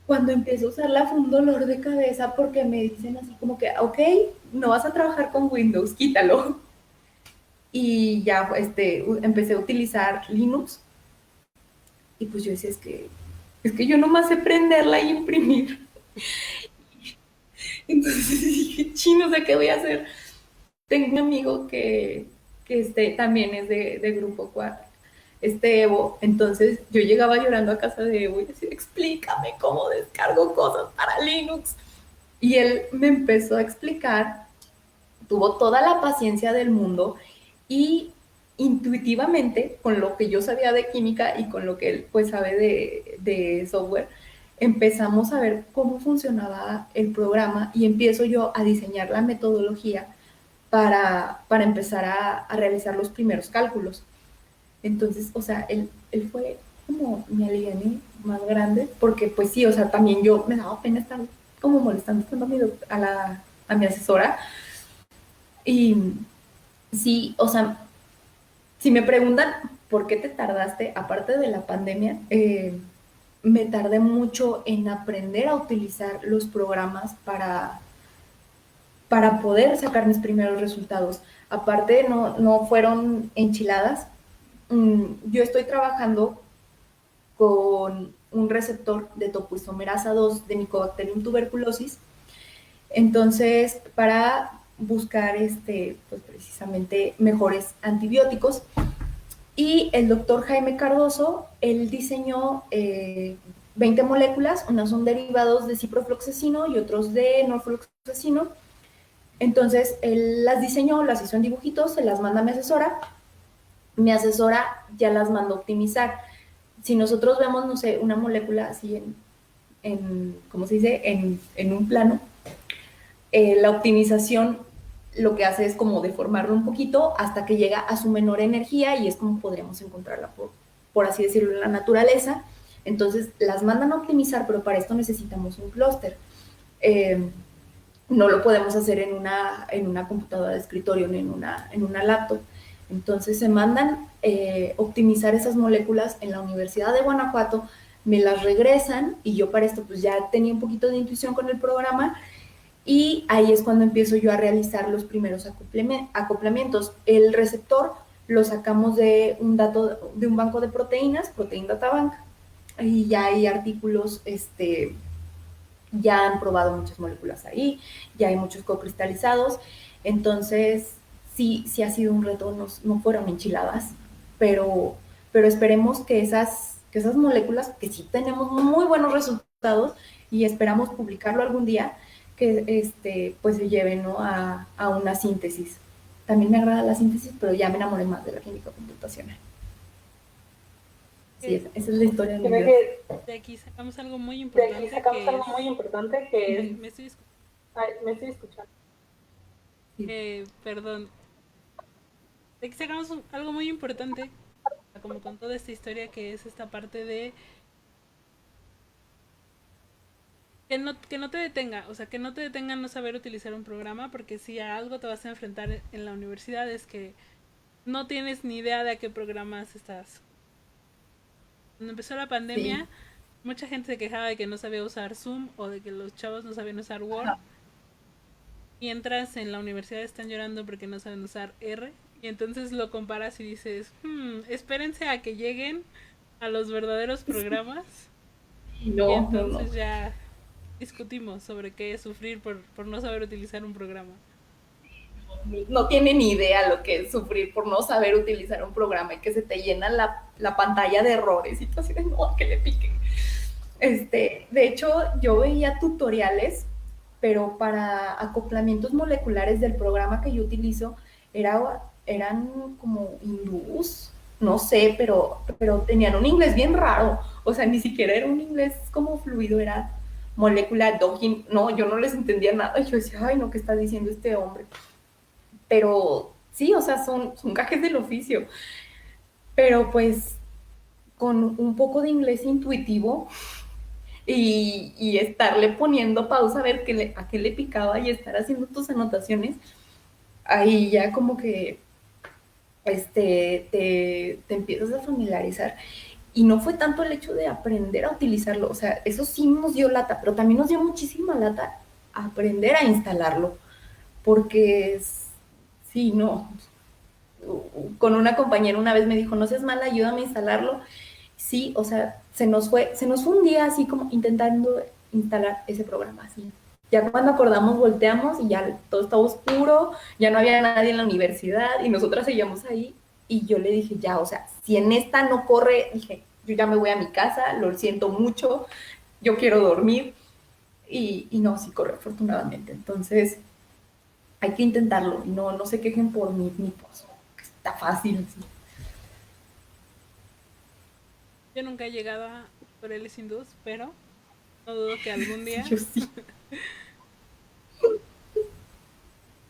Speaker 2: cuando empiezo a usarla fue un dolor de cabeza porque me dicen así como que, ok, no vas a trabajar con Windows, quítalo. Y ya empecé a utilizar Linux y pues yo decía, es que yo nomás sé prenderla y imprimir. Entonces dije, chino, ¿sé qué voy a hacer? Tengo un amigo que también es de Grupo 4, Evo. Entonces yo llegaba llorando a casa de Evo y decía, explícame cómo descargo cosas para Linux. Y él me empezó a explicar, tuvo toda la paciencia del mundo y intuitivamente, con lo que yo sabía de química y con lo que él pues sabe de software, empezamos a ver cómo funcionaba el programa y empiezo yo a diseñar la metodología para empezar a realizar los primeros cálculos. Entonces, o sea, él fue como mi aliene más grande, porque pues sí, o sea, también yo me daba pena estar como molestando tanto a mi asesora. Y sí, o sea, si me preguntan por qué te tardaste, aparte de la pandemia, me tardé mucho en aprender a utilizar los programas para poder sacar mis primeros resultados. Aparte, no fueron enchiladas, yo estoy trabajando con un receptor de topoisomerasa 2 de Mycobacterium tuberculosis. Entonces, para buscar pues precisamente mejores antibióticos. Y el doctor Jaime Cardoso, él diseñó 20 moléculas, unas son derivados de ciprofloxacino y otros de norfloxacino. Entonces, él las diseñó, las hizo en dibujitos, se las manda a mi asesora ya las manda a optimizar. Si nosotros vemos, no sé, una molécula así ¿cómo se dice? En un plano, la optimización lo que hace es como deformarlo un poquito hasta que llega a su menor energía y es como podríamos encontrarla por así decirlo en la naturaleza. Entonces las mandan a optimizar, pero para esto necesitamos un clúster. No lo podemos hacer en una computadora de escritorio ni en una laptop. Entonces se mandan optimizar esas moléculas en la Universidad de Guanajuato, me las regresan y yo para esto pues ya tenía un poquito de intuición con el programa y ahí es cuando empiezo yo a realizar los primeros acoplamientos. El receptor lo sacamos de un banco de proteínas, Protein Data Bank, y ya hay artículos, ya han probado muchas moléculas ahí, ya hay muchos cocristalizados, entonces sí ha sido un reto, no fueron enchiladas, pero esperemos que esas moléculas, que sí tenemos muy buenos resultados y esperamos publicarlo algún día, que pues se lleven, ¿no? a una síntesis. También me agrada la síntesis, pero ya me enamoré más de la química computacional. Sí, esa es la historia de mi vida.
Speaker 1: De aquí sacamos algo muy importante. Que es... me estoy escuchando. Sí. Perdón. De aquí sacamos algo muy importante, como con toda esta historia, que es esta parte de que no te detenga, o sea, que no te detenga no saber utilizar un programa, porque si a algo te vas a enfrentar en la universidad es que no tienes ni idea de a qué programas estás. Cuando empezó la pandemia, sí, mucha gente se quejaba de que no sabía usar Zoom o de que los chavos no sabían usar Word. Ajá. Mientras en la universidad están llorando porque no saben usar R. Y entonces lo comparas y dices, espérense a que lleguen a los verdaderos programas. No, y entonces no. Ya discutimos sobre qué es sufrir por no saber utilizar un programa.
Speaker 2: No tiene ni idea lo que es sufrir por no saber utilizar un programa y que se te llena la pantalla de errores y tú así de no, que le piquen. De hecho, yo veía tutoriales, pero para acoplamientos moleculares del programa que yo utilizo eran como hindús, no sé, pero tenían un inglés bien raro, o sea, ni siquiera era un inglés como fluido, era molecular docking, no, yo no les entendía nada, yo decía, ay, no, ¿qué está diciendo este hombre? Pero sí, o sea, son gajes del oficio, pero pues con un poco de inglés intuitivo y estarle poniendo pausa a ver a qué le picaba y estar haciendo tus anotaciones, ahí ya como que te empiezas a familiarizar. Y no fue tanto el hecho de aprender a utilizarlo, o sea, eso sí nos dio lata, pero también nos dio muchísima lata aprender a instalarlo, porque sí, no, con una compañera una vez me dijo, no seas mala, ayúdame a instalarlo. Sí, o sea, se nos fue un día así como intentando instalar ese programa, así. Ya cuando acordamos, volteamos y ya todo estaba oscuro, ya no había nadie en la universidad y nosotras seguíamos ahí. Y yo le dije, ya, o sea, si en esta no corre, dije, yo ya me voy a mi casa, lo siento mucho, yo quiero dormir. Y no, sí corre afortunadamente. Entonces, hay que intentarlo. No se quejen por mí, ni pues, está fácil. Sí.
Speaker 1: Yo nunca he llegado a tutoriales hindús, pero no dudo que algún día.
Speaker 2: Yo sí.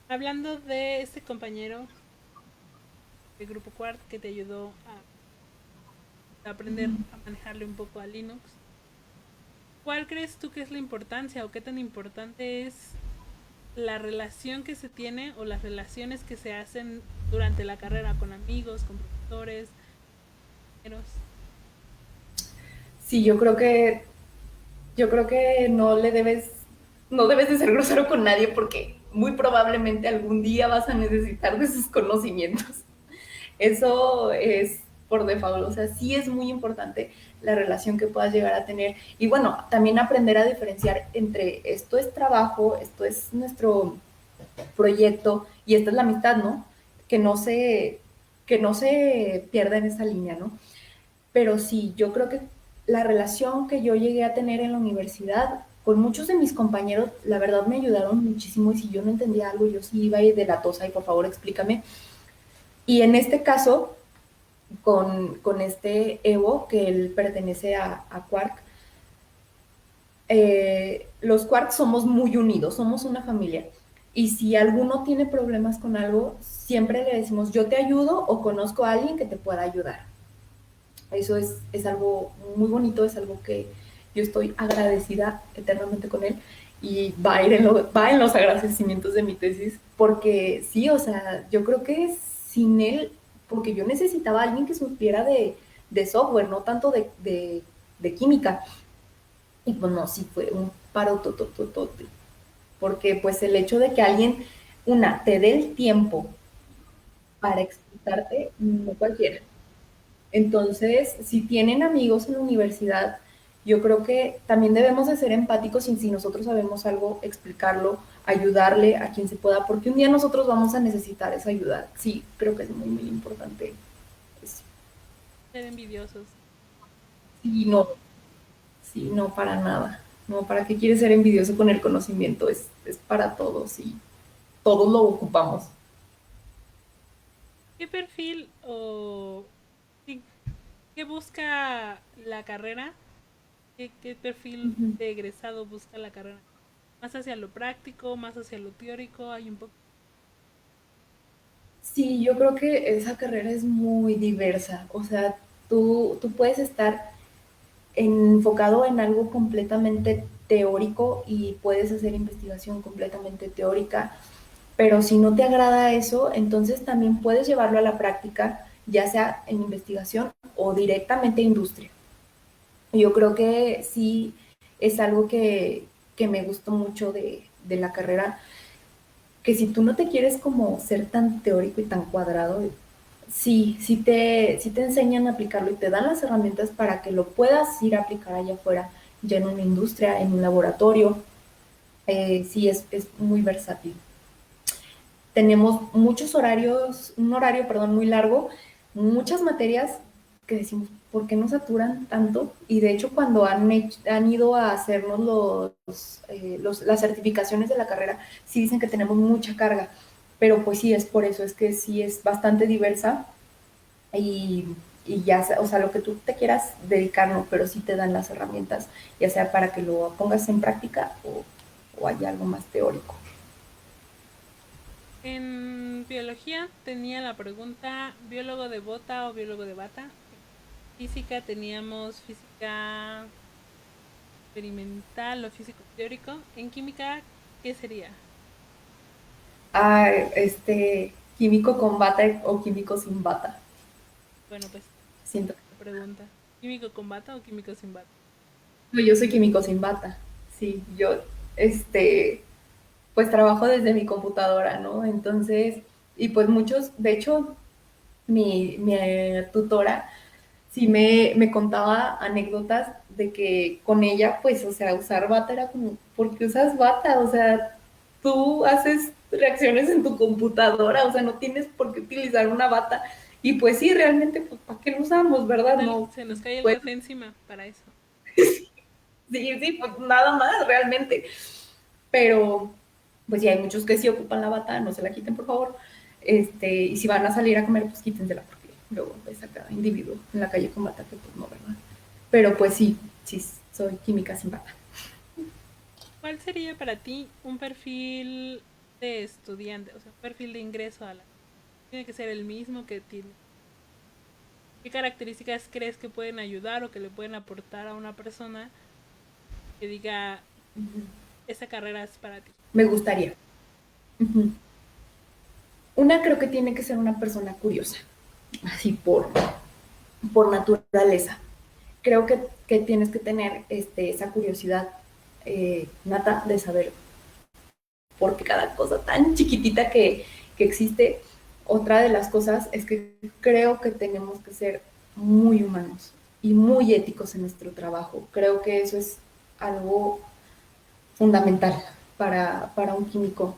Speaker 1: Hablando de este compañero de Grupo Quart que te ayudó a aprender a manejarle un poco a Linux, ¿cuál crees tú que es la importancia o qué tan importante es la relación que se tiene o las relaciones que se hacen durante la carrera con amigos, con profesores, compañeros?
Speaker 2: Sí, yo creo que no debes de ser grosero con nadie porque muy probablemente algún día vas a necesitar de sus conocimientos. Eso es por default. O sea, sí es muy importante la relación que puedas llegar a tener. Y bueno, también aprender a diferenciar entre esto es trabajo, esto es nuestro proyecto y esta es la amistad, ¿no? Que no se, que no se pierda en esa línea, ¿no? Pero sí, yo creo que la relación que yo llegué a tener en la universidad con muchos de mis compañeros, la verdad me ayudaron muchísimo y si yo no entendía algo, yo sí iba y de la tosa y por favor explícame. Y en este caso, con este Evo, que él pertenece a Quark, los Quark somos muy unidos, somos una familia. Y si alguno tiene problemas con algo, siempre le decimos, yo te ayudo o conozco a alguien que te pueda ayudar. Eso es algo muy bonito, es algo que yo estoy agradecida eternamente con él y va en los agradecimientos de mi tesis, porque sí, o sea, yo creo que sin él, porque yo necesitaba a alguien que supiera de software, no tanto de química, y pues no, sí fue un paro totototote, porque pues el hecho de que alguien, una, te dé el tiempo para explicarte, no cualquiera. Entonces, si tienen amigos en la universidad, yo creo que también debemos de ser empáticos y si nosotros sabemos algo, explicarlo, ayudarle a quien se pueda, porque un día nosotros vamos a necesitar esa ayuda. Sí, creo que es muy, muy importante eso.
Speaker 1: Ser envidiosos.
Speaker 2: Sí, no, sí, no para nada. No, ¿para qué quieres ser envidioso con el conocimiento? Es para todos y todos lo ocupamos.
Speaker 1: ¿Qué perfil o sí, qué busca la carrera? ¿Qué
Speaker 2: Uh
Speaker 1: perfil
Speaker 2: -huh.
Speaker 1: de egresado busca la carrera? ¿Más hacia lo práctico, más hacia lo teórico? Hay un poco.
Speaker 2: Sí, yo creo que esa carrera es muy diversa. O sea, tú puedes estar enfocado en algo completamente teórico y puedes hacer investigación completamente teórica, pero si no te agrada eso, entonces también puedes llevarlo a la práctica, ya sea en investigación o directamente a industria. Yo creo que sí es algo que me gustó mucho de la carrera, que si tú no te quieres como ser tan teórico y tan cuadrado, sí te enseñan a aplicarlo y te dan las herramientas para que lo puedas ir a aplicar allá afuera, ya en una industria, en un laboratorio. Sí, es muy versátil. Tenemos muchos horarios, un horario, perdón, muy largo, muchas materias que decimos, ¿por qué nos saturan tanto? Y de hecho, cuando han ido a hacernos las certificaciones de la carrera, sí dicen que tenemos mucha carga, pero pues sí, es por eso, es que sí es bastante diversa y, y ya, o sea, lo que tú te quieras dedicar, no, pero sí te dan las herramientas, ya sea para que lo pongas en práctica o haya algo más teórico.
Speaker 1: En biología tenía la pregunta biólogo de bota o biólogo de bata. En física teníamos física experimental o físico teórico. En química, ¿qué sería?
Speaker 2: A químico con bata o químico sin bata.
Speaker 1: Bueno, pues
Speaker 2: Siento
Speaker 1: la pregunta. ¿Químico con bata o químico sin bata?
Speaker 2: que yo soy químico sin bata. Sí, yo, este, pues trabajo desde mi computadora, ¿no? Entonces, y pues muchos, de hecho, mi tutora sí me contaba anécdotas de que con ella, pues, o sea, usar bata era como, ¿por qué usas bata? O sea, tú haces reacciones en tu computadora, o sea, no tienes por qué utilizar una bata. Y pues sí, realmente, pues, ¿para qué lo usamos, verdad? No,
Speaker 1: Se nos cae el
Speaker 2: pues
Speaker 1: café encima para eso.
Speaker 2: sí, pues nada más, realmente. Pero, pues sí, hay muchos que sí ocupan la bata, no se la quiten, por favor. Y si van a salir a comer, pues quítensela, porque luego ves a cada individuo en la calle con bata, que pues no, ¿verdad? Pero pues sí, sí, soy química sin bata.
Speaker 1: ¿Cuál sería para ti un perfil de estudiante, o sea, un perfil de ingreso a la... Tiene que ser el mismo que tiene. ¿Qué características crees que pueden ayudar o que le pueden aportar a una persona que diga, esa carrera es para ti?
Speaker 2: Me gustaría. Uh-huh. Una creo que tiene que ser una persona curiosa, así por naturaleza. Creo que tienes que tener esa curiosidad nata de saber por qué cada cosa tan chiquitita que existe. Otra de las cosas es que creo que tenemos que ser muy humanos y muy éticos en nuestro trabajo. Creo que eso es algo fundamental para un químico,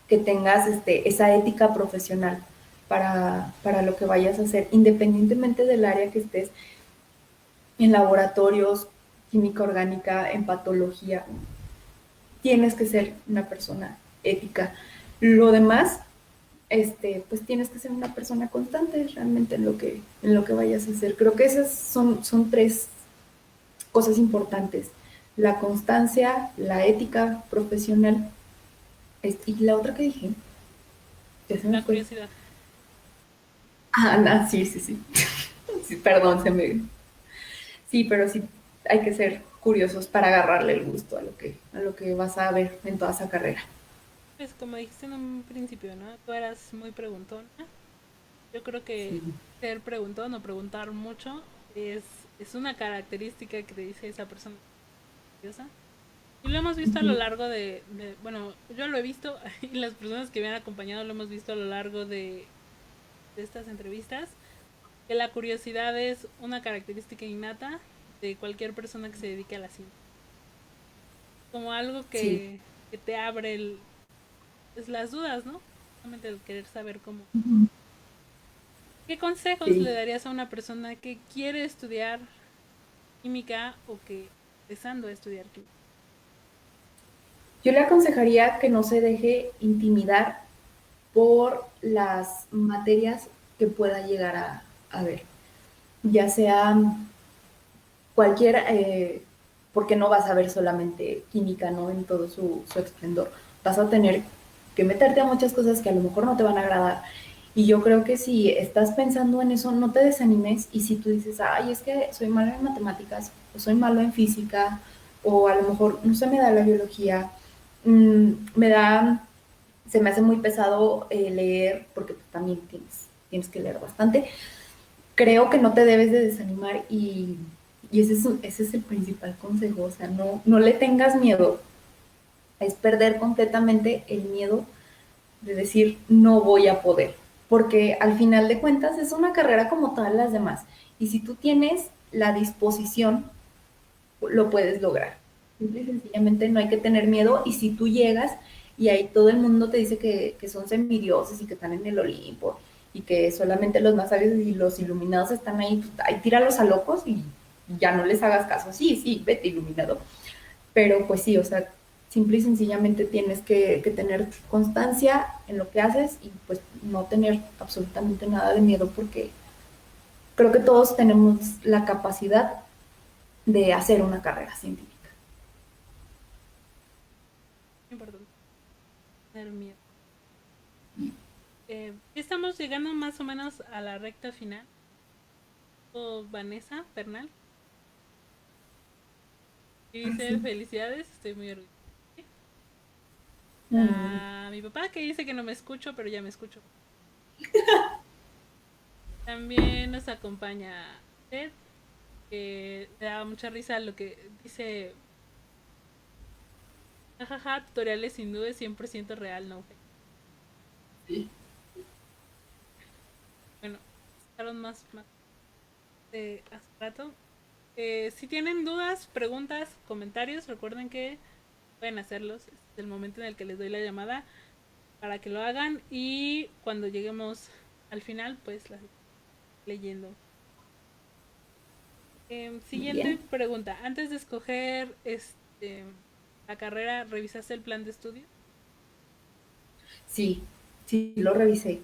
Speaker 2: que tengas esa ética profesional para lo que vayas a hacer, independientemente del área que estés, en laboratorios, química orgánica, en patología, tienes que ser una persona ética. Lo demás, pues tienes que ser una persona constante realmente en lo que vayas a hacer. Creo que esas son tres cosas importantes: la constancia, la ética profesional, y la otra que dije, ya se me
Speaker 1: La
Speaker 2: fue.
Speaker 1: curiosidad.
Speaker 2: Ah, no, sí, sí, sí. Sí, perdón, se me... Sí, pero sí hay que ser curiosos para agarrarle el gusto a lo que vas a ver en toda esa carrera.
Speaker 1: Pues como dijiste en un principio, ¿no? Tú eras muy preguntona. Yo creo que
Speaker 2: Sí.
Speaker 1: ser preguntón o preguntar mucho es una característica que te dice esa persona curiosa. Y lo hemos visto a lo
Speaker 2: Ujú.
Speaker 1: largo bueno, yo lo he visto y las personas que me han acompañado lo hemos visto a lo largo de estas entrevistas, que la curiosidad es una característica innata de cualquier persona que se dedique a la ciencia. Como algo
Speaker 2: Sí.
Speaker 1: que te abre pues, las dudas, ¿no? Solamente el querer saber cómo.
Speaker 2: Ujú.
Speaker 1: ¿Qué consejos le
Speaker 2: Sí.
Speaker 1: darías a una persona que quiere estudiar química o que empezando a estudiar química?
Speaker 2: Yo le aconsejaría que no se deje intimidar por las materias que pueda llegar a ver, ya sea cualquier, porque no vas a ver solamente química, ¿no? En todo su esplendor. Vas a tener que meterte a muchas cosas que a lo mejor no te van a agradar. Y yo creo que si estás pensando en eso, no te desanimes. Y si tú dices, ay, es que soy malo en matemáticas, o soy malo en física, o a lo mejor no se me da la biología, me da, se me hace muy pesado leer, porque pues, también tienes que leer bastante. Creo que no te debes de desanimar, y ese es el principal consejo. O sea, no le tengas miedo, es perder completamente el miedo de decir no voy a poder, porque al final de cuentas es una carrera como todas las demás, y si tú tienes la disposición, lo puedes lograr. Simple y sencillamente no hay que tener miedo, y si tú llegas y ahí todo el mundo te dice que son semidioses y que están en el Olimpo y que solamente los más sabios y los iluminados están ahí, pues, ahí tíralos a locos y ya no les hagas caso. Sí, sí, vete iluminado. Pero pues sí, o sea, simple y sencillamente tienes que tener constancia en lo que haces, y pues no tener absolutamente nada de miedo, porque creo que todos tenemos la capacidad de hacer una carrera científica.
Speaker 1: Importante, tener miedo. Estamos llegando más o menos a la recta final. O Vanessa Bernal y
Speaker 2: Ah,
Speaker 1: dice
Speaker 2: sí.
Speaker 1: felicidades, estoy muy orgullosa.
Speaker 2: Mm.
Speaker 1: A mi papá que dice que no me escucho, pero ya me escucho. También nos acompaña Ted, que le da mucha risa lo que dice. Jajaja, tutoriales sin duda 100% real, no fake.
Speaker 2: Sí.
Speaker 1: Bueno, estaron más de hace rato. Si tienen dudas, preguntas, comentarios, recuerden que pueden hacerlos. Este es el momento en el que les doy la llamada para que lo hagan y cuando lleguemos al final, pues las leyendo.
Speaker 2: Muy
Speaker 1: Siguiente
Speaker 2: bien.
Speaker 1: pregunta. Antes de escoger la carrera, ¿revisaste el plan de estudio?
Speaker 2: Sí, sí, lo revisé.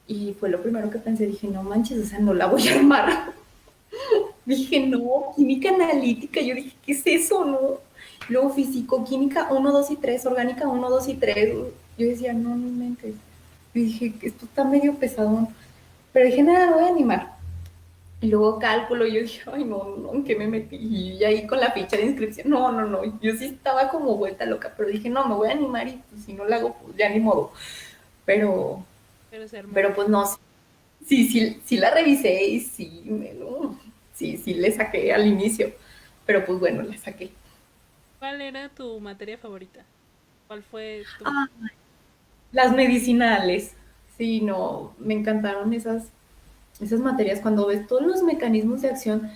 Speaker 2: Y fue lo primero que pensé, dije, no manches, o sea, no la voy a armar. Dije, no, química analítica, yo dije, ¿qué es eso, no? Luego físico, química uno 2 y 3, orgánica uno 2 y 3. Yo decía, no, no mentes. Yo dije, esto está medio pesado. Pero dije, nada, me voy a animar. Y luego cálculo, yo dije, ay, no, no, ¿en qué me metí? Y ahí con la ficha de inscripción, no, no, no. Yo sí estaba como vuelta loca, pero dije, no, me voy a animar, y pues, si no la hago, pues ya ni modo. Pero,
Speaker 1: Pero se armó.
Speaker 2: pero pues no, sí, sí, sí la revisé, y sí, no, sí, sí le saqué al inicio, pero pues bueno, la saqué.
Speaker 1: ¿Cuál era tu materia favorita? ¿Cuál fue tu...
Speaker 2: Ah, las medicinales, sí, no, me encantaron esas. esas materias cuando ves todos los mecanismos de acción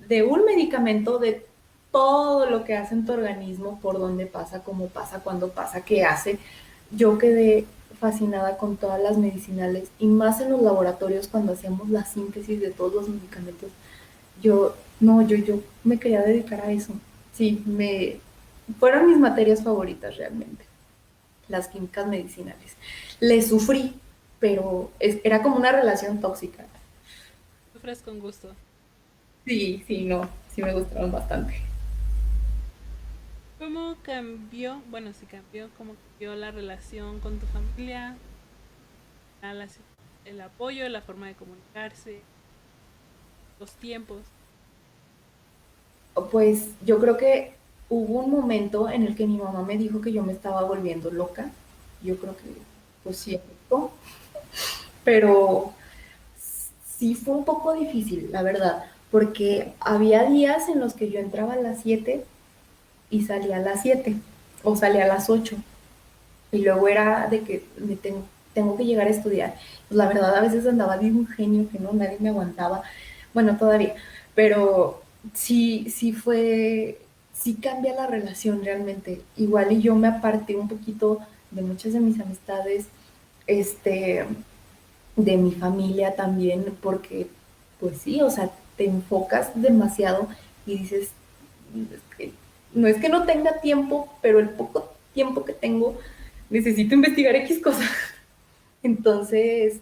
Speaker 2: de un medicamento, de todo lo que hace en tu organismo, por dónde pasa, cómo pasa, cuándo pasa, qué hace. Yo quedé fascinada con todas las medicinales y más en los laboratorios cuando hacíamos la síntesis de todos los medicamentos. Yo, no, yo me quería dedicar a eso. Sí, fueron mis materias favoritas realmente, las químicas medicinales. Le sufrí, pero era como una relación tóxica.
Speaker 1: Sufres con gusto.
Speaker 2: Sí, sí, no, sí me gustaron bastante.
Speaker 1: ¿Cómo cambió, bueno, si cambió, cómo cambió la relación con tu familia, a las- el apoyo, la forma de comunicarse, los tiempos?
Speaker 2: Pues yo creo que hubo un momento en el que mi mamá me dijo que yo me estaba volviendo loca. Yo creo que, pues sí, afectó, pero sí fue un poco difícil, la verdad, porque había días en los que yo entraba a las 7 y salía a las 7 o salía a las 8 y luego era de que tengo que llegar a estudiar. Pues la verdad a veces andaba de un genio que no, nadie me aguantaba, bueno, todavía, pero sí cambia la relación realmente. Igual y yo me aparté un poquito de muchas de mis amistades, este, de mi familia también, porque pues sí, o sea, te enfocas demasiado y dices, no es que no tenga tiempo, pero el poco tiempo que tengo necesito investigar X cosas. Entonces,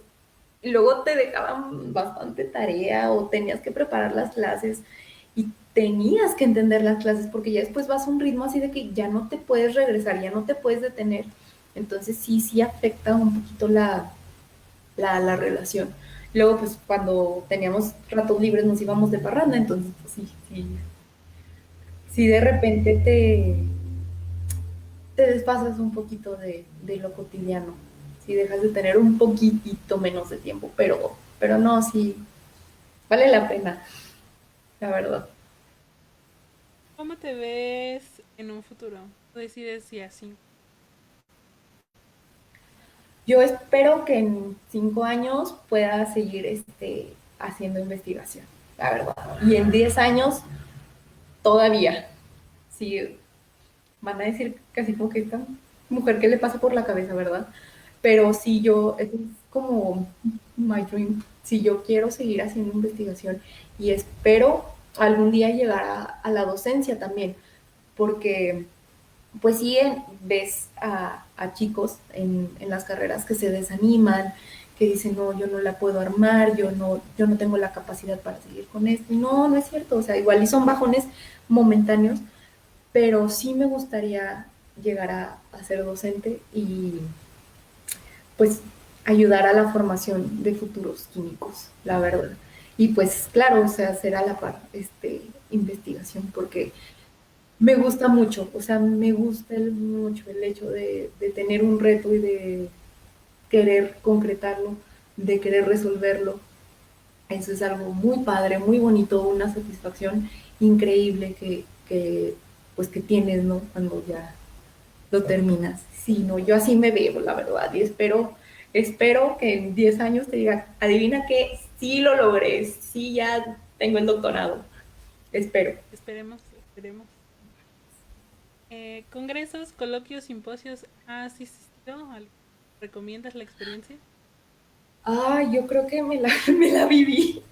Speaker 2: luego te dejaban bastante tarea o tenías que preparar las clases y tenías que entender las clases porque ya después vas a un ritmo así de que ya no te puedes regresar, ya no te puedes detener. Entonces sí afecta un poquito la relación. Luego, pues cuando teníamos ratos libres nos íbamos de parranda, entonces pues, sí de repente te desfasas un poquito de lo cotidiano, si dejas de tener un poquitito menos de tiempo, pero no, sí, vale la pena, la verdad.
Speaker 1: ¿Cómo te ves en un futuro? Tú decides si así.
Speaker 2: Yo espero que en 5 años pueda seguir haciendo investigación, la verdad. Y en 10 años todavía. Sí, van a decir casi como que esta mujer que le pasa por la cabeza, ¿verdad? Pero si yo, es como my dream, si yo quiero seguir haciendo investigación y espero algún día llegar a la docencia también, porque pues sí ves a chicos en las carreras que se desaniman, que dicen, no, yo no la puedo armar, yo no tengo la capacidad para seguir con esto. Y no, no es cierto, o sea, igual y son bajones momentáneos, pero sí me gustaría llegar a ser docente y pues ayudar a la formación de futuros químicos, la verdad. Y pues claro, o sea, hacer a la par investigación porque me gusta mucho, o sea, me gusta mucho el hecho de tener un reto y de querer concretarlo, de querer resolverlo. Eso es algo muy padre, muy bonito, una satisfacción increíble pues que tienes, ¿no? Cuando ya lo terminas. Sí, no, yo así me veo, la verdad, y espero que en 10 años te diga, adivina qué, sí lo logré, sí ya tengo el doctorado, espero.
Speaker 1: Esperemos, esperemos. Congresos, coloquios, simposios, ¿has asistido? ¿Recomiendas la experiencia?
Speaker 2: Ah, yo creo que me la viví.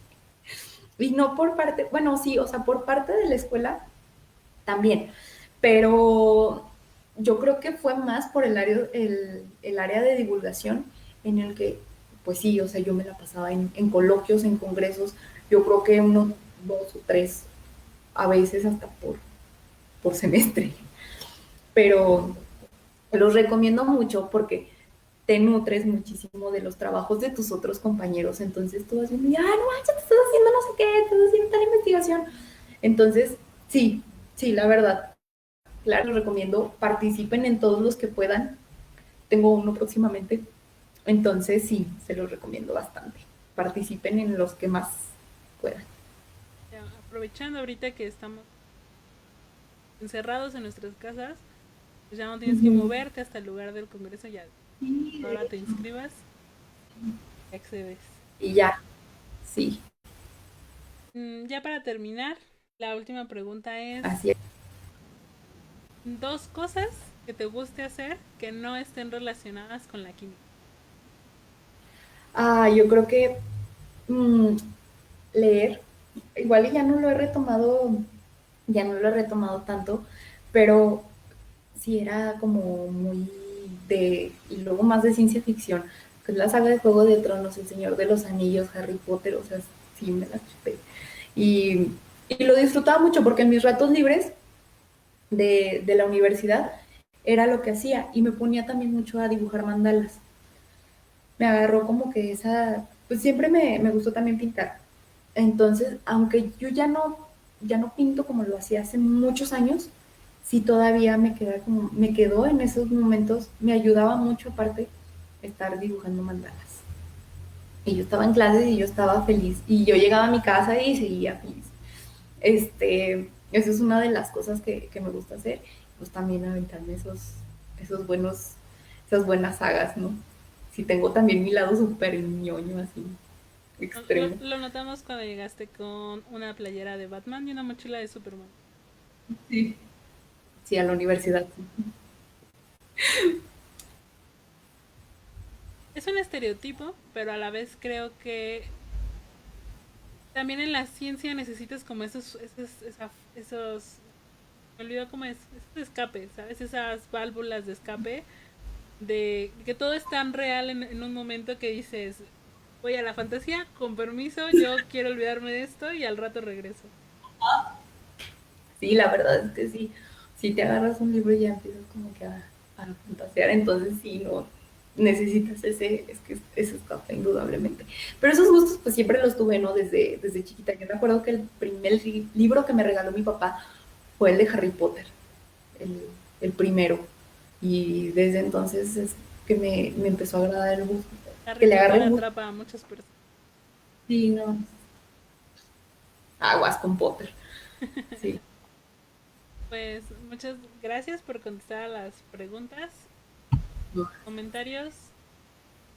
Speaker 2: Y no por parte, bueno, sí, o sea, por parte de la escuela también, pero yo creo que fue más por el área de divulgación en el que, pues sí, o sea, yo me la pasaba en coloquios, en congresos, yo creo que unos 2 o 3, a veces hasta por semestre, pero los recomiendo mucho porque te nutres muchísimo de los trabajos de tus otros compañeros, entonces tú vas viendo, ah, no manches, te estás haciendo no sé qué, estás haciendo tal investigación. Entonces, sí, sí, la verdad, claro, les recomiendo, participen en todos los que puedan. Tengo uno próximamente, entonces sí, se los recomiendo bastante. Participen en los que más puedan.
Speaker 1: Ya, aprovechando ahorita que estamos encerrados en nuestras casas, pues ya no tienes que
Speaker 2: Ujú.
Speaker 1: moverte hasta el lugar del congreso, ya
Speaker 2: Sí, de
Speaker 1: ahora te
Speaker 2: hecho.
Speaker 1: inscribas y accedes.
Speaker 2: Y ya. Sí,
Speaker 1: Ya para terminar, la última pregunta es,
Speaker 2: así es.
Speaker 1: dos cosas que te guste hacer que no estén relacionadas con la química.
Speaker 2: Yo creo que mm, leer, igual y ya no lo he retomado tanto, pero sí era como muy y luego más de ciencia ficción, pues la saga de Juego de Tronos, El Señor de los Anillos, Harry Potter, o sea, sí me la chupé. Y, y lo disfrutaba mucho porque en mis ratos libres de la universidad era lo que hacía y me ponía también mucho a dibujar mandalas. Me agarró como que pues siempre me gustó también pintar. Entonces, aunque yo ya no pinto como lo hacía hace muchos años, sí todavía me quedó en esos momentos, me ayudaba mucho aparte estar dibujando mandalas. Y yo estaba en clases y yo estaba feliz. Y yo llegaba a mi casa y seguía feliz. Eso es una de las cosas que me gusta hacer. Pues también aventarme esos esas buenas sagas, ¿no? Sí, tengo también mi lado súper ñoño, así, extremo.
Speaker 1: Lo notamos cuando llegaste con una playera de Batman y una mochila de Superman.
Speaker 2: Sí. Sí, a la universidad. Sí.
Speaker 1: Es un estereotipo, pero a la vez creo que también en la ciencia necesitas como esos me olvidó cómo es, esos escapes, ¿sabes? Esas válvulas de escape, de que todo es tan real en un momento que dices, voy a la fantasía, con permiso, yo quiero olvidarme de esto y al rato regreso.
Speaker 2: Sí, la verdad es que sí. Si te agarras un libro y ya empiezas como que a fantasear, entonces sí, no necesitas ese escape, indudablemente. Pero esos gustos pues siempre los tuve, ¿no? Desde chiquita. Yo me acuerdo que el primer libro que me regaló mi papá fue el de Harry Potter, el, el primero. Y desde entonces es que me empezó a agradar el gusto,
Speaker 1: Harry
Speaker 2: que le agarré
Speaker 1: Potter
Speaker 2: el gusto.
Speaker 1: atrapa a muchas personas.
Speaker 2: Sí, no, aguas con Potter, sí.
Speaker 1: Pues muchas gracias por contestar a las preguntas, comentarios.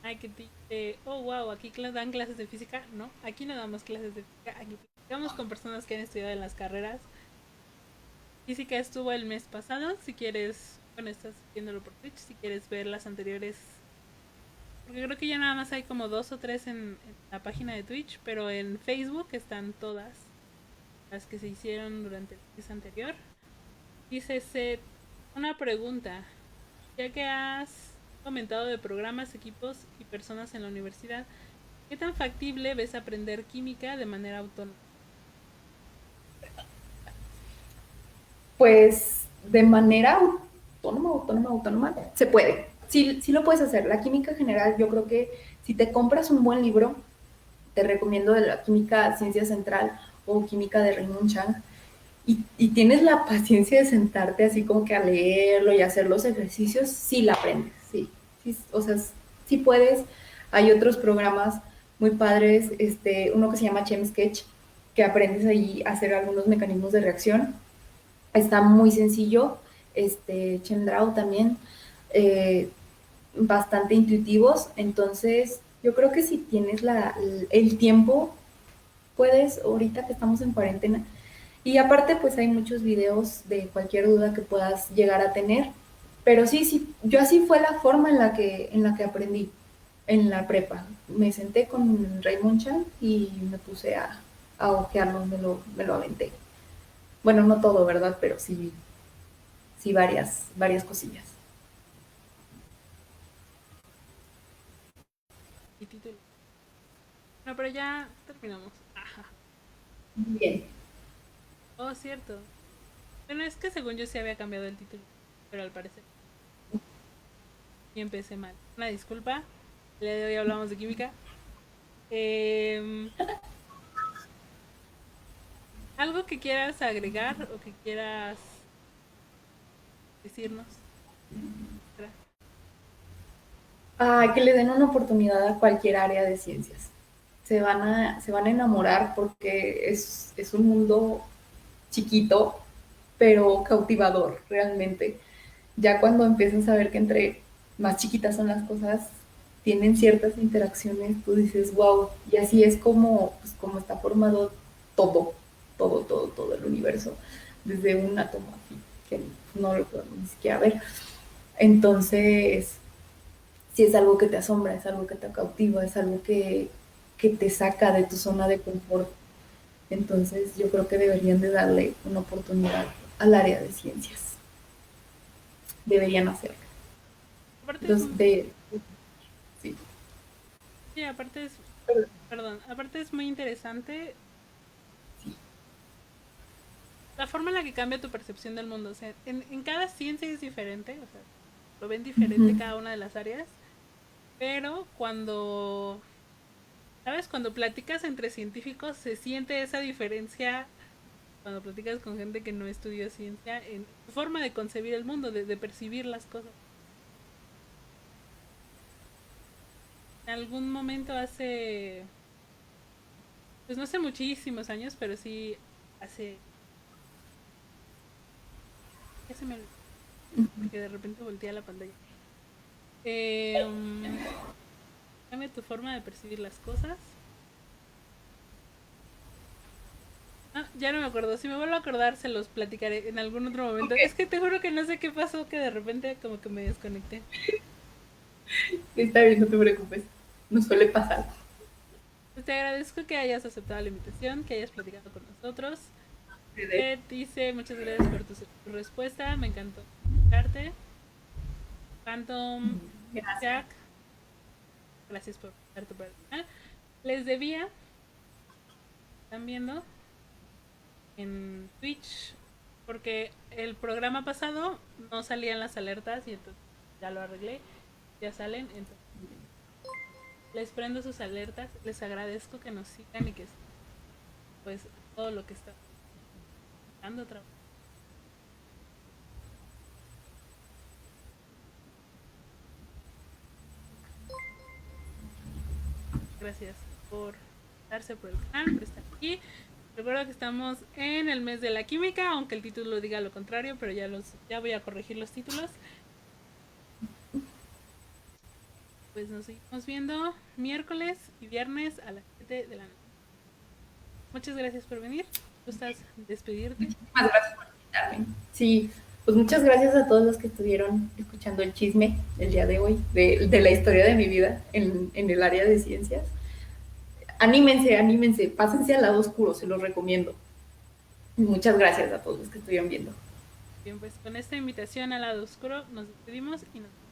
Speaker 1: Ay, que oh, wow, aquí dan clases de física. No, aquí no damos clases de física. Aquí platicamos con personas que han estudiado en las carreras. Física estuvo el mes pasado. Si quieres, bueno, estás viéndolo por Twitch. Si quieres ver las anteriores, porque creo que ya nada más hay como dos o tres en la página de Twitch, pero en Facebook están todas las que se hicieron durante el mes anterior. Dice Seth, una pregunta. Ya que has comentado de programas, equipos y personas en la universidad, ¿qué tan factible ves aprender química de manera autónoma?
Speaker 2: Pues de manera autónoma, se puede. Sí, sí lo puedes hacer. La química general, yo creo que si te compras un buen libro, te recomiendo de la química Ciencia Central o química de Raymond Chang, y tienes la paciencia de sentarte así como que a leerlo y hacer los ejercicios, sí la aprendes, sí. Sí, o sea, sí puedes. Hay otros programas muy padres, uno que se llama Chem Sketch, que aprendes ahí a hacer algunos mecanismos de reacción. Está muy sencillo. Chendrau también, eh, bastante intuitivos. Entonces, yo creo que si tienes el tiempo, puedes, ahorita que estamos en cuarentena. Y aparte, pues hay muchos videos de cualquier duda que puedas llegar a tener. Pero sí, sí, yo así fue la forma en la que aprendí en la prepa. Me senté con Raymond Chan y me puse a ojearlo, me lo aventé. Bueno, no todo, ¿verdad? Pero sí, sí varias cosillas.
Speaker 1: Y título. No, pero ya terminamos. Ajá.
Speaker 2: Bien.
Speaker 1: Oh, cierto. Bueno, es que según yo sí había cambiado el título, pero al parecer y empecé mal. Una disculpa. El día de hoy hablamos de química. Eh, ¿Algo que quieras agregar o que quieras decirnos?
Speaker 2: Que le den una oportunidad a cualquier área de ciencias. Se van a enamorar porque es un mundo chiquito, pero cautivador realmente. Ya cuando empiezas a ver que entre más chiquitas son las cosas, tienen ciertas interacciones, tú dices, wow, y así es como, pues, como está formado todo, todo el universo, desde un átomo así, que no lo podemos ni siquiera ver. Entonces, sí es algo que te asombra, es algo que te cautiva, es algo que te saca de tu zona de confort. Entonces, yo creo que deberían de darle una oportunidad al área de ciencias. Deberían hacerlo.
Speaker 1: Aparte es,
Speaker 2: Los de, sí.
Speaker 1: sí, aparte es, perdón, aparte es muy interesante la forma en la que cambia tu percepción del mundo. O sea, en cada ciencia es diferente, o sea, lo ven diferente
Speaker 2: Ujú.
Speaker 1: cada una de las áreas, pero cuando, ¿sabes? Cuando platicas entre científicos se siente esa diferencia cuando platicas con gente que no estudió ciencia en su forma de concebir el mundo, de percibir las cosas. En algún momento hace, pues no hace muchísimos años, pero sí hace, ya se me olvidó, porque de repente voltea la pantalla. Eh, Cambia tu forma de percibir las cosas. Ah, ya no me acuerdo. Si me vuelvo a acordar, se los platicaré en algún otro momento. Es que te juro que no sé qué pasó, que de repente como que me desconecté.
Speaker 2: Está bien, no te preocupes. Nos suele pasar.
Speaker 1: Pues te agradezco que hayas aceptado la invitación, que hayas platicado con nosotros.
Speaker 2: De
Speaker 1: Dice muchas gracias por tu respuesta. Me encantó escucharte. Phantom
Speaker 2: Gracias.
Speaker 1: Jack, gracias por dar tu personal. Les debía, están viendo en Twitch, porque el programa pasado no salían las alertas y entonces ya lo arreglé, ya salen, entonces les prendo sus alertas, les agradezco que nos sigan y que pues todo lo que está dando trabajo. Gracias por darse por el canal, por estar aquí. Recuerda que estamos en el mes de la química, aunque el título diga lo contrario, pero ya voy a corregir los títulos. Pues nos seguimos viendo miércoles y viernes a las 7 de la noche. Muchas gracias por venir. ¿Gustas despedirte?
Speaker 2: Muchísimas gracias por invitarme. Sí, pues muchas gracias a todos los que estuvieron escuchando el chisme el día de hoy, de la historia de mi vida en el área de ciencias. Anímense, anímense, pásense al lado oscuro, se los recomiendo. Muchas gracias a todos los que estuvieron viendo.
Speaker 1: Bien, pues con esta invitación al lado oscuro nos despedimos y nos vemos.